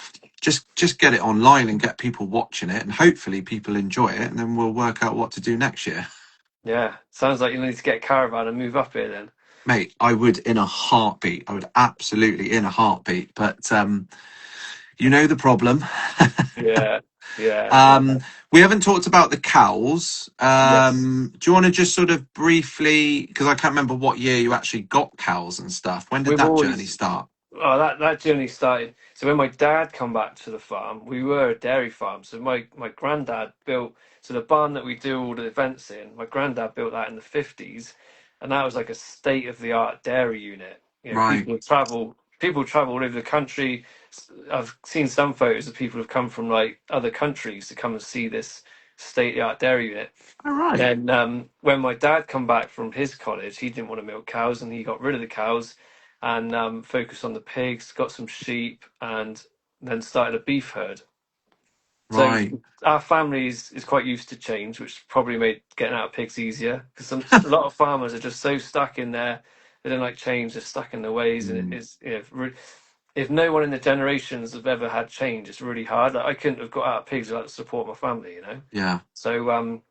S1: just get it online and get people watching it, and hopefully people enjoy it, and then we'll work out what to do next year.
S2: yeah. Sounds like you need to get a caravan and move up here then.
S1: Mate, I would in a heartbeat. I would absolutely in a heartbeat. But you know the problem.
S2: Yeah, yeah, yeah.
S1: um, we haven't talked about the cows.
S2: Yes.
S1: Do you want to just sort of briefly, because I can't remember what year you actually got cows and stuff. When did
S2: We've
S1: that journey
S2: always
S1: start?
S2: that journey started. So when my dad come back to the farm, we were a dairy farm. So my granddad built the barn that we do all the events in. My granddad built that in the 50s, and that was like a state of the art dairy unit.
S1: Right.
S2: People travel all over the country. I've seen some photos of people who've come from like other countries to come and see this state of the art dairy unit.
S1: All
S2: And
S1: right.
S2: then when my dad come back from his college, he didn't want to milk cows, and he got rid of the cows and focused on the pigs, got some sheep, and then started a beef herd. So
S1: Right.
S2: our family is quite used to change, which probably made getting out of pigs easier because a lot of farmers are just so stuck in there. They don't like change. They're stuck in their ways, and it
S1: Mm,
S2: is if no one in the generations have ever had change, it's really hard. Like, I couldn't have got out of pigs without the support of my family.
S1: yeah.
S2: So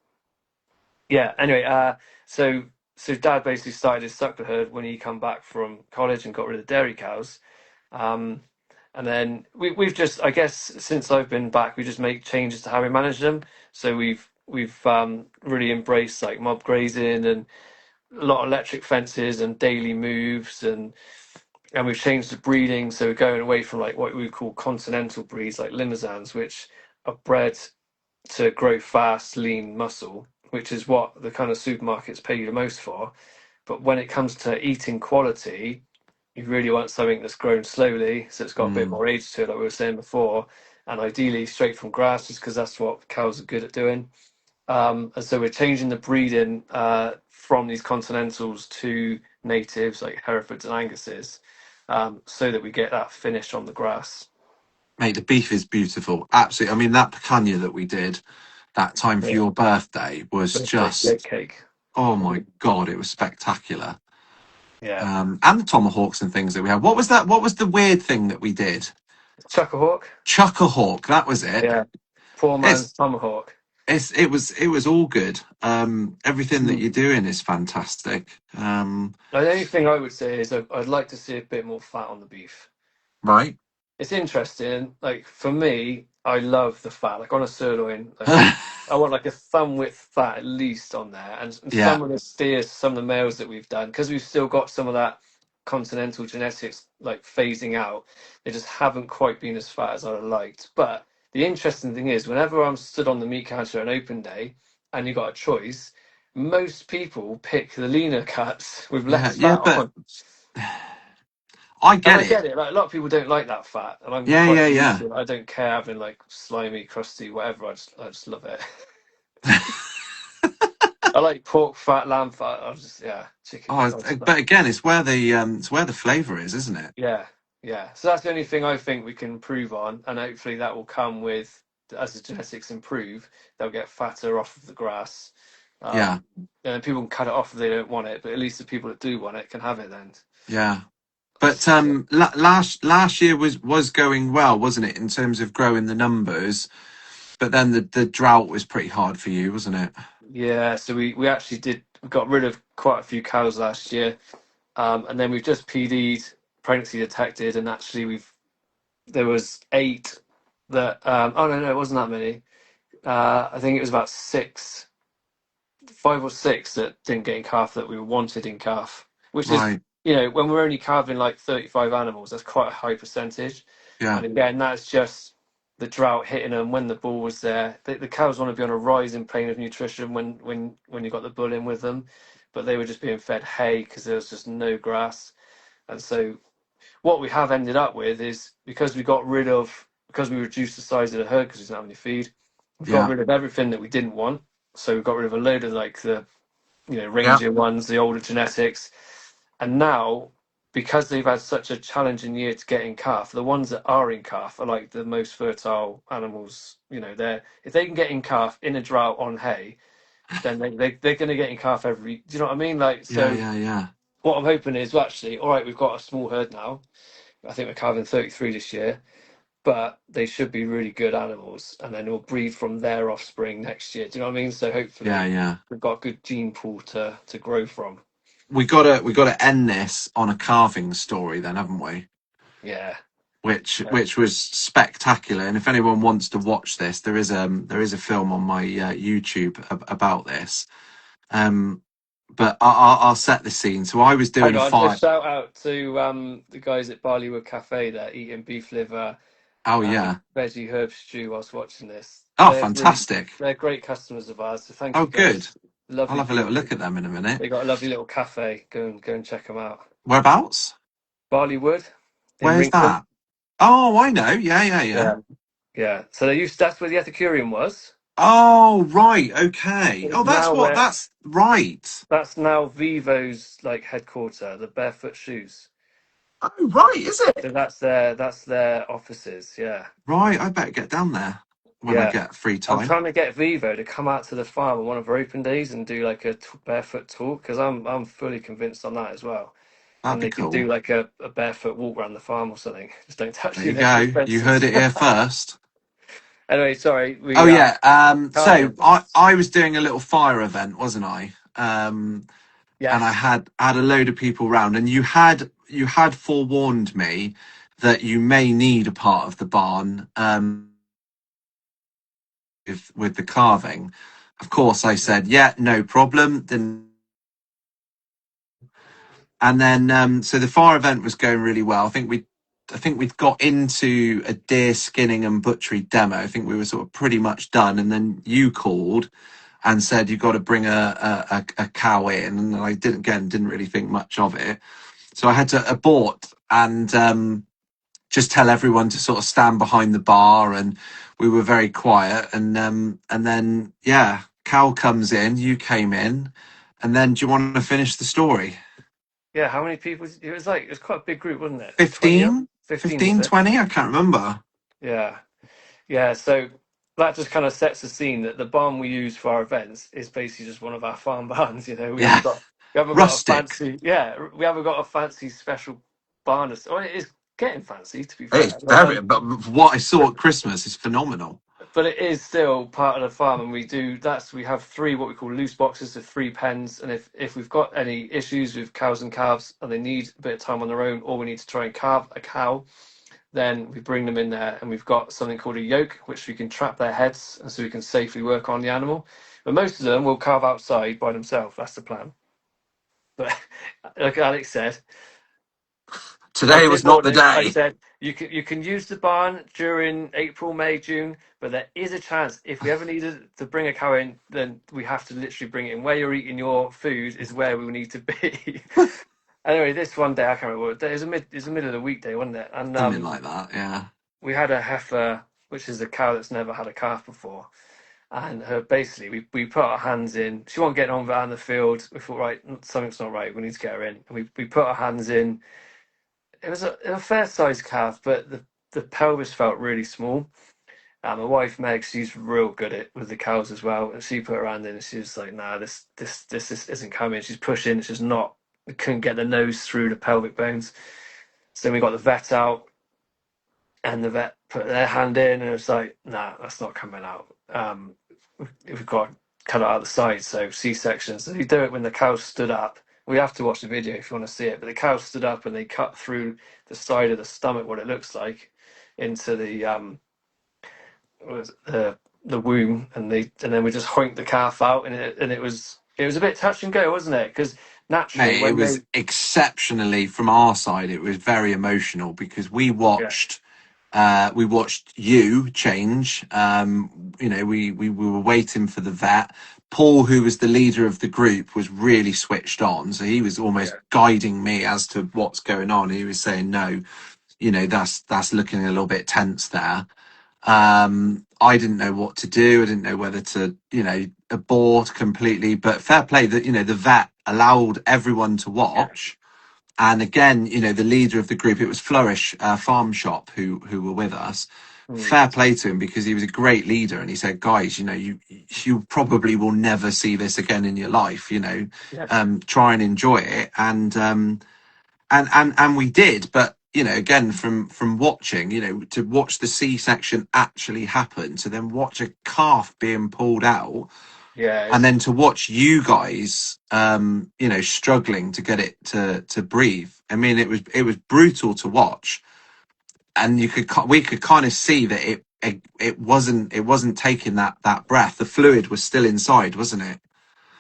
S2: yeah. Anyway, so Dad basically started his suckler herd when he come back from college and got rid of the dairy cows, And then we've just, I guess, since I've been back, we just make changes to how we manage them. So we've really embraced like mob grazing and a lot of electric fences and daily moves, and we've changed the breeding. So we're going away from like what we call continental breeds like Limousin, which are bred to grow fast, lean muscle, which is what the kind of supermarkets pay you the most for. But when it comes to eating quality, you really want something that's grown slowly, so it's got a bit
S1: Mm.
S2: more age to it, like we were saying before, and ideally straight from grass, just because that's what cows are good at doing. And so we're changing the breeding from these continentals to natives like Herefords and Anguses, so that we get that finish on the grass.
S1: Mate, the beef is beautiful. Absolutely. I mean, that picanha that we did that time for
S2: Yeah,
S1: your birthday was
S2: birthday goat
S1: just,
S2: cake.
S1: oh my God, it was spectacular.
S2: Yeah,
S1: And the tomahawks and things that we had. What was that? What was the weird thing that we did?
S2: Chuckahawk.
S1: Chuckahawk. That was it.
S2: Yeah, poor man's
S1: It's,
S2: tomahawk.
S1: it was all good. Everything that
S2: Mm.
S1: you're doing is fantastic.
S2: The only thing I would say is I'd like to see a bit more fat on the beef.
S1: Right.
S2: It's interesting. Like for me, I love the fat. Like on a sirloin, like I want like a thumb width fat at least on there. And
S1: Yeah.
S2: some of the steers, some of the males that we've done, because we've still got some of that continental genetics like phasing out. They just haven't quite been as fat as I'd have liked. But the interesting thing is, whenever I'm stood on the meat counter on open day, and you got a choice, most people pick the leaner cuts with
S1: Yeah.
S2: less
S1: Yeah.
S2: fat
S1: But
S2: on.
S1: I
S2: And
S1: get
S2: I
S1: it.
S2: get it. Like a lot of people don't like that fat, and I'm
S1: Yeah.
S2: quite
S1: Yeah.
S2: used
S1: Yeah.
S2: to it. I don't care having like slimy, crusty, whatever. I just love it. I like pork fat, lamb fat. I just yeah, chicken.
S1: Oh, but again, it's where the flavour is, isn't it?
S2: Yeah, yeah. So that's the only thing I think we can improve on, and hopefully that will come with as the genetics improve, they'll get fatter off of the grass.
S1: Yeah.
S2: And then people can cut it off if they don't want it, but at least the people that do want it can have it then.
S1: Yeah. But
S2: Yeah.
S1: last year was going well, wasn't it, in terms of growing the numbers? But then the drought was pretty hard for you, wasn't it?
S2: Yeah, so we actually did we got rid of quite a few cows last year. And then we've just PD'd pregnancy detected, and actually there was eight that oh no, it wasn't that many. I think it was about six, five or six that didn't get in calf that we wanted in calf, which is
S1: Right.
S2: when we're only calving like 35 animals, that's quite a high percentage.
S1: Yeah.
S2: And again, that's just the drought hitting them when the bull was there. The cows want to be on a rising plane of nutrition when you got the bull in with them, but they were just being fed hay because there was just no grass. And so what we have ended up with is because we reduced the size of the herd because we didn't have any feed, we've got
S1: Yeah.
S2: rid of everything that we didn't want. So we've got rid of a load of like the
S1: Yeah.
S2: Ranger ones, the older genetics, and now because they've had such a challenging year to get in calf, the ones that are in calf are like the most fertile animals. They're if they can get in calf in a drought on hay, then they're going to get in calf every. Do you know what I mean? Like
S1: Yeah.
S2: so.
S1: Yeah. Yeah.
S2: What I'm hoping is, well, actually, all right, we've got a small herd now. I think we're calving 33 this year, but they should be really good animals, and then we'll breed from their offspring next year. Do you know what I mean? So
S1: Yeah.
S2: hopefully
S1: Yeah.
S2: we've got a good gene pool to grow from.
S1: We gotta end this on a carving story then, haven't we?
S2: Yeah. Yeah.
S1: Which was spectacular. And if anyone wants to watch this, there is a film on my YouTube about this. Um, but I'll set the scene. So I was doing
S2: Hang
S1: a
S2: on, a
S1: fire.
S2: shout out to the guys at Barleywood Cafe there eating beef liver
S1: Oh
S2: and
S1: yeah.
S2: veggie herb stew whilst watching this.
S1: Oh, fantastic.
S2: They're great customers of ours, so thank
S1: Oh,
S2: you
S1: good.
S2: guys.
S1: I'll
S2: Lovely
S1: have a little
S2: people.
S1: look at them in a minute.
S2: They got a lovely little cafe. Go and check them out.
S1: Whereabouts?
S2: Barleywood in
S1: Where's
S2: Rington.
S1: that? Oh, I know. Yeah, yeah, yeah.
S2: Yeah, yeah. So that's where the Ethicurium was.
S1: Oh, right. Okay.
S2: It's
S1: Oh, that's
S2: now
S1: what.
S2: where
S1: That's right.
S2: that's now Vivo's like headquarter, the Barefoot Shoes.
S1: Oh, right. Is
S2: So
S1: it?
S2: that's their offices. Yeah,
S1: Right. I better get down there when I
S2: yeah.
S1: get free
S2: I'm
S1: time.
S2: trying to get Vivo to come out to the farm on one of our open days and do like a barefoot talk because I'm fully convinced on that as well.
S1: That'd
S2: And
S1: be
S2: they could do
S1: cool.
S2: like a barefoot walk around the farm or something. Just don't touch
S1: There
S2: the
S1: you
S2: electric
S1: go. You heard
S2: fences.
S1: it here first.
S2: Anyway, sorry.
S1: Oh
S2: We
S1: yeah. So
S2: carving.
S1: I was doing a little fire event, wasn't I? And I
S2: Yes.
S1: had a load of people round, and you had forewarned me that you may need a part of the barn with the carving. Of course, I said, yeah, no problem. Then and then so the fire event was going really well. I think we'd got into a deer skinning and butchery demo. I think we were sort of pretty much done, and then you called and said you've got to bring a cow in, and I didn't really think much of it, so I had to abort and just tell everyone to sort of stand behind the bar, and we were very quiet, and then yeah, cow comes in, you came in, and then do you want to finish the story?
S2: Yeah, how many people? It was quite a big group, wasn't it? 20 up?
S1: 15,
S2: 15 was
S1: 15,
S2: it?
S1: 20. I can't remember.
S2: Yeah. Yeah, so that just kind of sets the scene that the barn we use for our events is basically just one of our farm barns. You know,
S1: Yeah,
S2: we haven't got a
S1: rustic.
S2: fancy, yeah, we haven't got a fancy special barn. Well, it is getting fancy, to be
S1: It's
S2: fair,
S1: very, but what I saw at Christmas is phenomenal.
S2: but it is still part of the farm, and we have three what we call loose boxes of three pens, and if we've got any issues with cows and calves and they need a bit of time on their own, or we need to try and carve a cow, then we bring them in there, and we've got something called a yoke, which we can trap their heads, and so we can safely work on the animal. But most of them will carve outside by themselves. That's the plan. But like Alex said,
S1: Today
S2: Monday
S1: was not the
S2: morning, I
S1: day.
S2: said you can use the barn during April, May, June, but there is a chance if we ever needed to bring a cow in, then we have to literally bring it in. Where you're eating your food is where we will need to be. Anyway, this one day I can't remember what day. It was the middle of the weekday, wasn't it? And
S1: Something like that, yeah.
S2: we had a heifer, which is a cow that's never had a calf before. And her basically, we put our hands in. She wasn't getting on with in the field. We thought, right, something's not right. We need to get her in. And we put our hands in. It was a fair sized calf, but the pelvis felt really small. And my wife Meg, she's real good at with the cows as well. And she put her hand in, and she was like, "Nah, this isn't coming." She's pushing. It's just not. We couldn't get the nose through the pelvic bones. So then we got the vet out, and the vet put their hand in, and it was like, "Nah, that's not coming out. We've got to cut it out the side." So C-section. So you do it when the cow stood up. We have to watch the video if you want to see it. But the cow stood up, and they cut through the side of the stomach, what it looks like, into the womb, and then we just hoinked the calf out, and it was a bit touch and go, wasn't it? Because naturally,
S1: Mate, it
S2: when
S1: was
S2: they
S1: exceptionally from our side. It was very emotional because
S2: yeah
S1: we watched you change. You know, we were waiting for the vet. Paul, who was the leader of the group, was really switched on. So he was almost
S2: yeah
S1: guiding me as to what's going on. He was saying, no, you know, that's looking a little bit tense there. I didn't know what to do. I didn't know whether to, you know, abort completely. But fair play that, you know, the vet allowed everyone to
S2: yeah.
S1: watch. And again, you know, the leader of the group, it was Flourish Farm Shop who were with us.
S2: Mm,
S1: Fair play to him because he was a great leader, and he said, "Guys, you know, you probably will never see this again in your life. You know,
S2: yeah
S1: try and enjoy it." And we did, but you know, again, from watching, you know, to watch the C-section actually happen, to then watch a calf being pulled out,
S2: yeah.
S1: and then to watch you guys you know, struggling to get it to breathe. I mean, it was brutal to watch, and we could kind of see that it wasn't taking that breath. The fluid was still inside, wasn't it?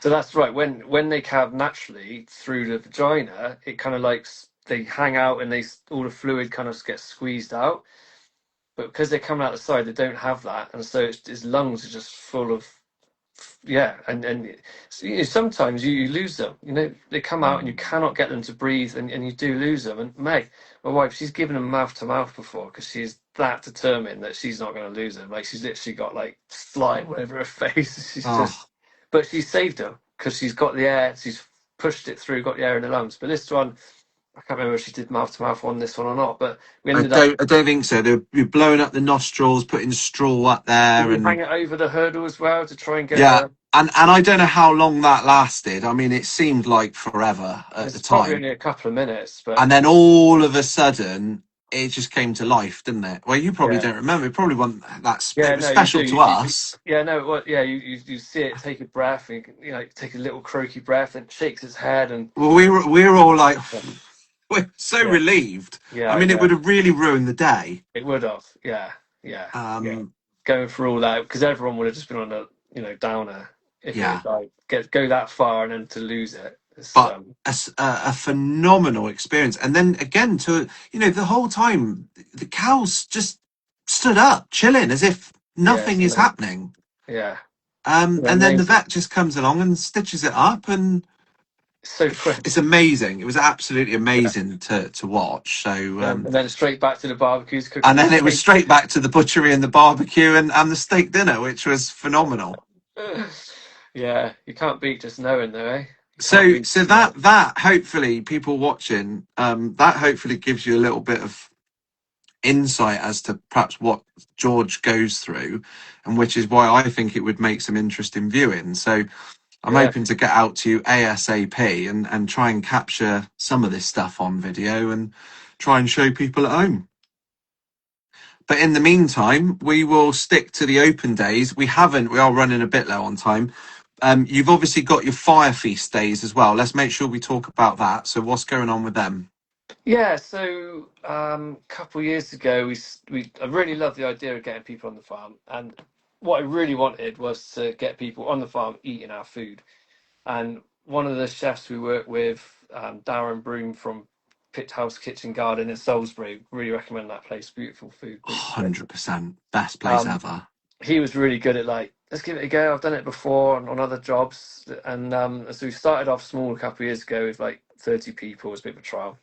S2: So that's right. When they calve naturally through the vagina, it kind of like they hang out, and all the fluid kind of gets squeezed out. But because they're coming out the side, they don't have that, and so his lungs are just full of yeah. And sometimes you lose them. You know, they come out and you cannot get them to breathe, and you do lose them. And Meg, my wife, she's given them mouth to mouth before because she's that determined that she's not going to lose them. Like she's literally got like slime all over her face. She's just,
S1: Oh,
S2: but she saved them because she's got the air. She's pushed it through, got the air in the lungs. But this one, I can't remember if she did mouth to mouth on this one or not. But we
S1: I
S2: ended up.
S1: don't think so. You're blowing up the nostrils, putting straw up
S2: Did
S1: there,
S2: you
S1: and
S2: hang it over the hurdle as well to try and get
S1: yeah,
S2: her?
S1: and I don't know how long that lasted. I mean, it seemed like forever at the
S2: It's probably
S1: time.
S2: only a couple of minutes, but
S1: And then all of a sudden, it just came to life, didn't it? Well, you probably
S2: yeah.
S1: don't remember. It probably wasn't it
S2: Yeah,
S1: was
S2: no, you do.
S1: special to us.
S2: Yeah, no, well, yeah, you see it take a breath, and you know, take a little croaky breath, and it shakes its head, and
S1: Well, we were all like,
S2: yeah,
S1: We're so
S2: Yeah,
S1: relieved.
S2: yeah,
S1: I
S2: I
S1: mean, it
S2: know.
S1: would have really ruined the day.
S2: It would have. Yeah, yeah, yeah.
S1: Um,
S2: Going through all that because everyone would have just been on a downer if it
S1: yeah,
S2: was like go that far and then to lose it. It's
S1: but a phenomenal experience. And then again, the whole time, the cows just stood up, chilling as if
S2: yeah,
S1: nothing
S2: it's
S1: is
S2: amazing.
S1: happening.
S2: Yeah, yeah,
S1: And then the
S2: amazing.
S1: vet just comes along and stitches it up, and
S2: It's so quick.
S1: it's amazing. It was absolutely
S2: Yeah.
S1: amazing to watch. So,
S2: And then straight back to the barbecues, cooking
S1: and
S2: the
S1: then it was
S2: steak.
S1: straight back to the butchery and the barbecue and the steak dinner, which was phenomenal.
S2: Yeah, you can't beat just knowing though, eh? You can't
S1: So,
S2: beat
S1: so
S2: just
S1: that
S2: knowing.
S1: that hopefully people watching, that hopefully gives you a little bit of insight as to perhaps what George goes through, and which is why I think it would make some interesting viewing. So, I'm
S2: Yeah,
S1: hoping to get out to you ASAP and try and capture some of this stuff on video and try and show people at home. But in the meantime, we will stick to the open days. We are running a bit low on time. You've obviously got your fire feast days as well. Let's make sure we talk about that. So what's going on with them?
S2: yeah. So a couple of years ago, I really loved the idea of getting people on the farm, and what I really wanted was to get people on the farm eating our food. And one of the chefs we work with, Darren Broom from Pit House Kitchen Garden in Salisbury, really recommend that place. Beautiful food, beautiful place.
S1: 100% best place
S2: Um,
S1: ever.
S2: he was really good at like, let's give it a go. I've done it before on other jobs, and so we started off small a couple of years ago with like 30 people as a bit of a trial,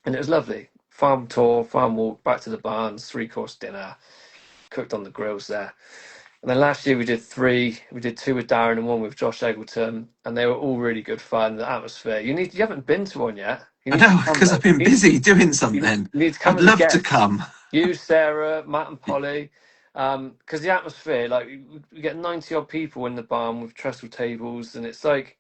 S2: and it was lovely. Farm tour, farm walk, back to the barns, three-course dinner, cooked on the grills there. And then last year we did three. We did two with Darren and one with Josh Eggleton, and they were all really good fun. The atmosphere. You haven't been to one yet. You
S1: I
S2: need to
S1: know,
S2: come
S1: because I've
S2: though.
S1: been busy doing
S2: You
S1: something.
S2: need to come
S1: I'd
S2: as a
S1: love to
S2: guest.
S1: come.
S2: You, Sarah, Matt, and Polly. Because the atmosphere, like we get 90 odd people in the barn with trestle tables, and it's like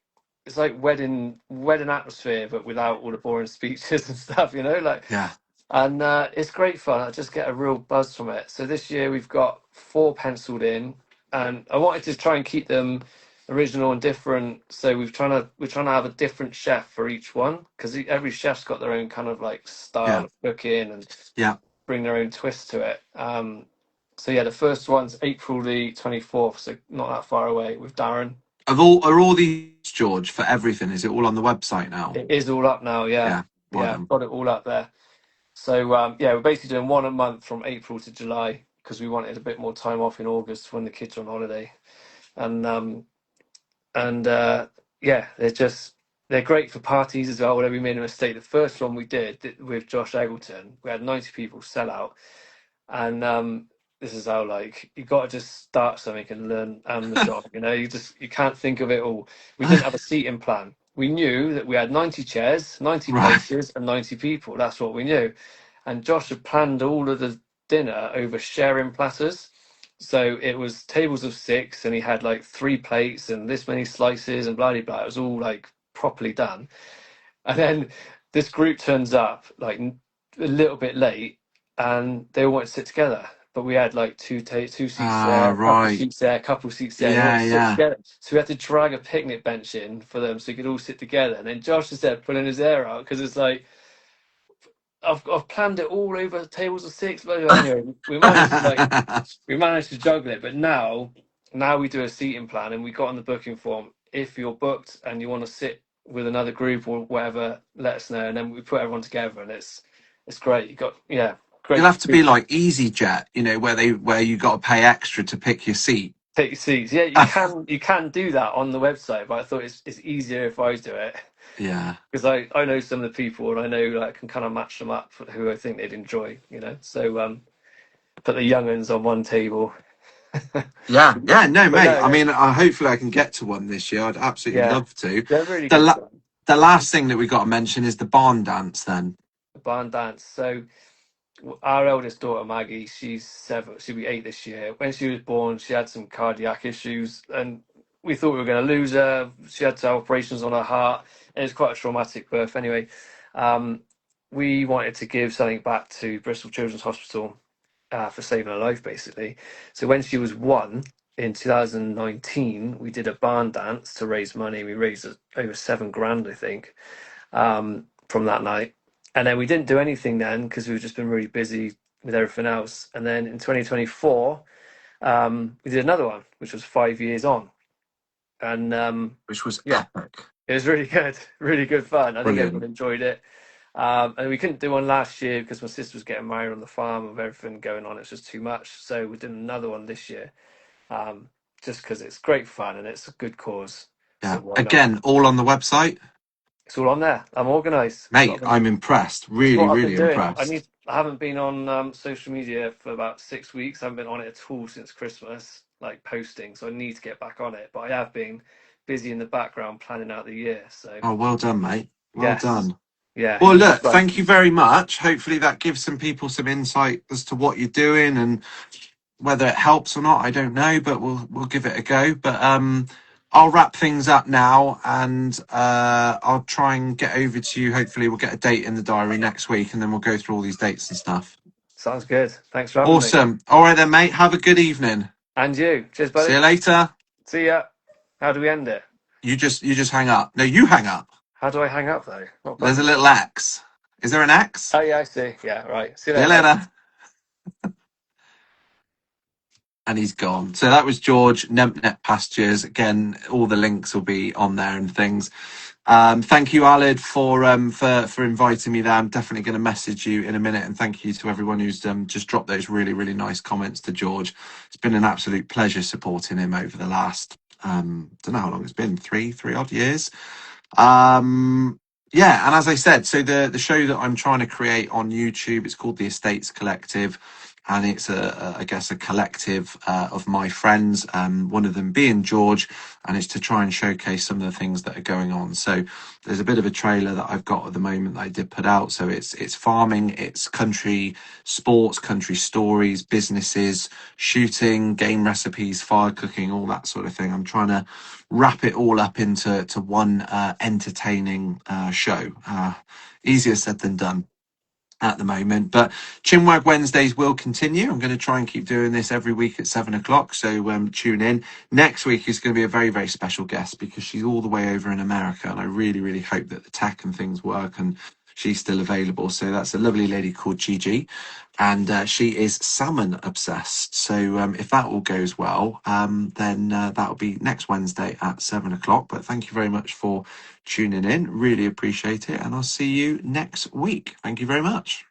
S2: wedding atmosphere, but without all the boring speeches and stuff. Like.
S1: Yeah.
S2: And it's great fun. I just get a real buzz from it. So this year we've got four penciled in, and I wanted to try and keep them original and different. So we're trying to have a different chef for each one because every chef's got their own kind of like style
S1: Yeah.
S2: of cooking and
S1: Yeah.
S2: bring their own twist to it. So yeah, the first one's April the 24th, so not that far away with Darren.
S1: Are all these, George, for everything? Is it all on the website now?
S2: It is all up now. Yeah,
S1: Yeah. Well
S2: yeah,
S1: done.
S2: got it all up there. So yeah, we're basically doing one a month from April to July because we wanted a bit more time off in August when the kids are on holiday, and yeah, they're great for parties as well. Whenever we made a mistake, the first one we did with Josh Eggleton, we had 90 people sell out, and this is how like you got to just start something and learn on the job. You can't think of it all. We didn't have a seating plan. We knew that we had 90 chairs, 90
S1: Right.
S2: places, and 90 people. That's what we knew. And Josh had planned all of the dinner over sharing platters. So it was tables of six, and he had like three plates and this many slices and blah blah blah. It was all like properly done. And then this group turns up like a little bit late, and they all want to sit together. But we had like two seats
S1: Ah,
S2: there, a couple
S1: right.
S2: seats there, a couple seats there. They want
S1: Yeah,
S2: to sit
S1: yeah.
S2: together, so we had to drag a picnic bench in for them so we could all sit together. And then Josh is there pulling his hair out because it's like I've planned it all over tables of six. But anyway, we managed to juggle it. But now we do a seating plan, and we got on the booking form. If you're booked and you want to sit with another group or whatever, let us know, and then we put everyone together, and it's great. You got
S1: You'll
S2: great.
S1: have to be like EasyJet, where you got to pay extra to pick your seat.
S2: Take your seats. Yeah, you can do that on the website, but I thought it's easier if I do it
S1: Yeah.
S2: because I know some of the people and I know like, I can kind of match them up for who I think they'd enjoy. So put the young uns on one table.
S1: Yeah, yeah, no,
S2: But
S1: mate.
S2: no,
S1: I mean, hopefully I can get to one this year. I'd absolutely
S2: yeah,
S1: love to.
S2: they're really
S1: The
S2: good
S1: la-
S2: fun.
S1: the last thing that we got to mention is the barn dance. Then,
S2: The barn dance. So our eldest daughter Maggie, she's 7. She'll be 8 this year. When she was born, she had some cardiac issues, and we thought we were going to lose her. She had to have operations on her heart, and it's quite a traumatic birth. Anyway, um, we wanted to give something back to Bristol Children's Hospital for saving her life, basically. So when she was 1 in 2019, we did a barn dance to raise money. We raised over 7 grand, I think, from that night. And then we didn't do anything then because we've just been really busy with everything else. And then in 2024, we did another one, which was 5 years on. And
S1: which was
S2: yeah,
S1: epic.
S2: it was really good fun. I think everyone
S1: Brilliant.
S2: enjoyed it. And we couldn't do one last year because my sister was getting married on the farm with everything going on. It's just too much. So we're doing another one this year, just because it's great fun and it's a good cause. So
S1: Yeah.
S2: why not?
S1: Again, all on the website.
S2: It's all on there. I'm organised.
S1: Mate, I'm impressed.
S2: It's
S1: Really,
S2: what I've been
S1: really
S2: doing.
S1: impressed.
S2: I haven't been on social media for about 6 weeks. I haven't been on it at all since Christmas, like posting. So I need to get back on it. But I have been busy in the background planning out the year. So
S1: Oh, well done, mate. Well
S2: yes,
S1: done.
S2: yeah,
S1: Well,
S2: it's good
S1: look,
S2: fun.
S1: thank you very much. Hopefully that gives some people some insight as to what you're doing, and whether it helps or not, I don't know, but we'll give it a go. But I'll wrap things up now, and I'll try and get over to you. Hopefully we'll get a date in the diary next week, and then we'll go through all these dates and stuff.
S2: Sounds good. Thanks for having me.
S1: Awesome. All right then, mate. Have a good evening.
S2: And you. Cheers,
S1: See
S2: buddy.
S1: you later.
S2: See ya. How do we end it?
S1: You just hang up. No, you hang up.
S2: How do I hang up though? What
S1: There's a
S2: button?
S1: little X. Is there an X?
S2: Oh yeah, I see. Yeah, right. See you
S1: See you
S2: later, mate.
S1: later. And he's gone. So that was George, Nempnett Pastures. Again, all the links will be on there and things. Thank you, Alid, for inviting me there. I'm definitely going to message you in a minute. And thank you to everyone who's just dropped those really, really nice comments to George. It's been an absolute pleasure supporting him over the last, don't know how long it's been, three odd years. Yeah, and as I said, so the show that I'm trying to create on YouTube, it's called the Estates Collective, and it's I guess a collective of my friends, one of them being George, and it's to try and showcase some of the things that are going on. So there's a bit of a trailer that I've got at the moment that I did put out. So it's farming, it's country sports, country stories, businesses, shooting, game recipes, fire cooking, all that sort of thing. I'm trying to wrap it all up into one entertaining show. Easier said than done at the moment, but Chinwag Wednesdays will continue. I'm going to try and keep doing this every week at 7 o'clock, so tune in. Next week is going to be a very, very special guest because she's all the way over in America, and I really, really hope that the tech and things work and she's still available. So that's a lovely lady called Gigi, and she is salmon obsessed. So if that all goes well, then that'll be next Wednesday at 7 o'clock. But thank you very much for tuning in. Really appreciate it. And I'll see you next week. Thank you very much.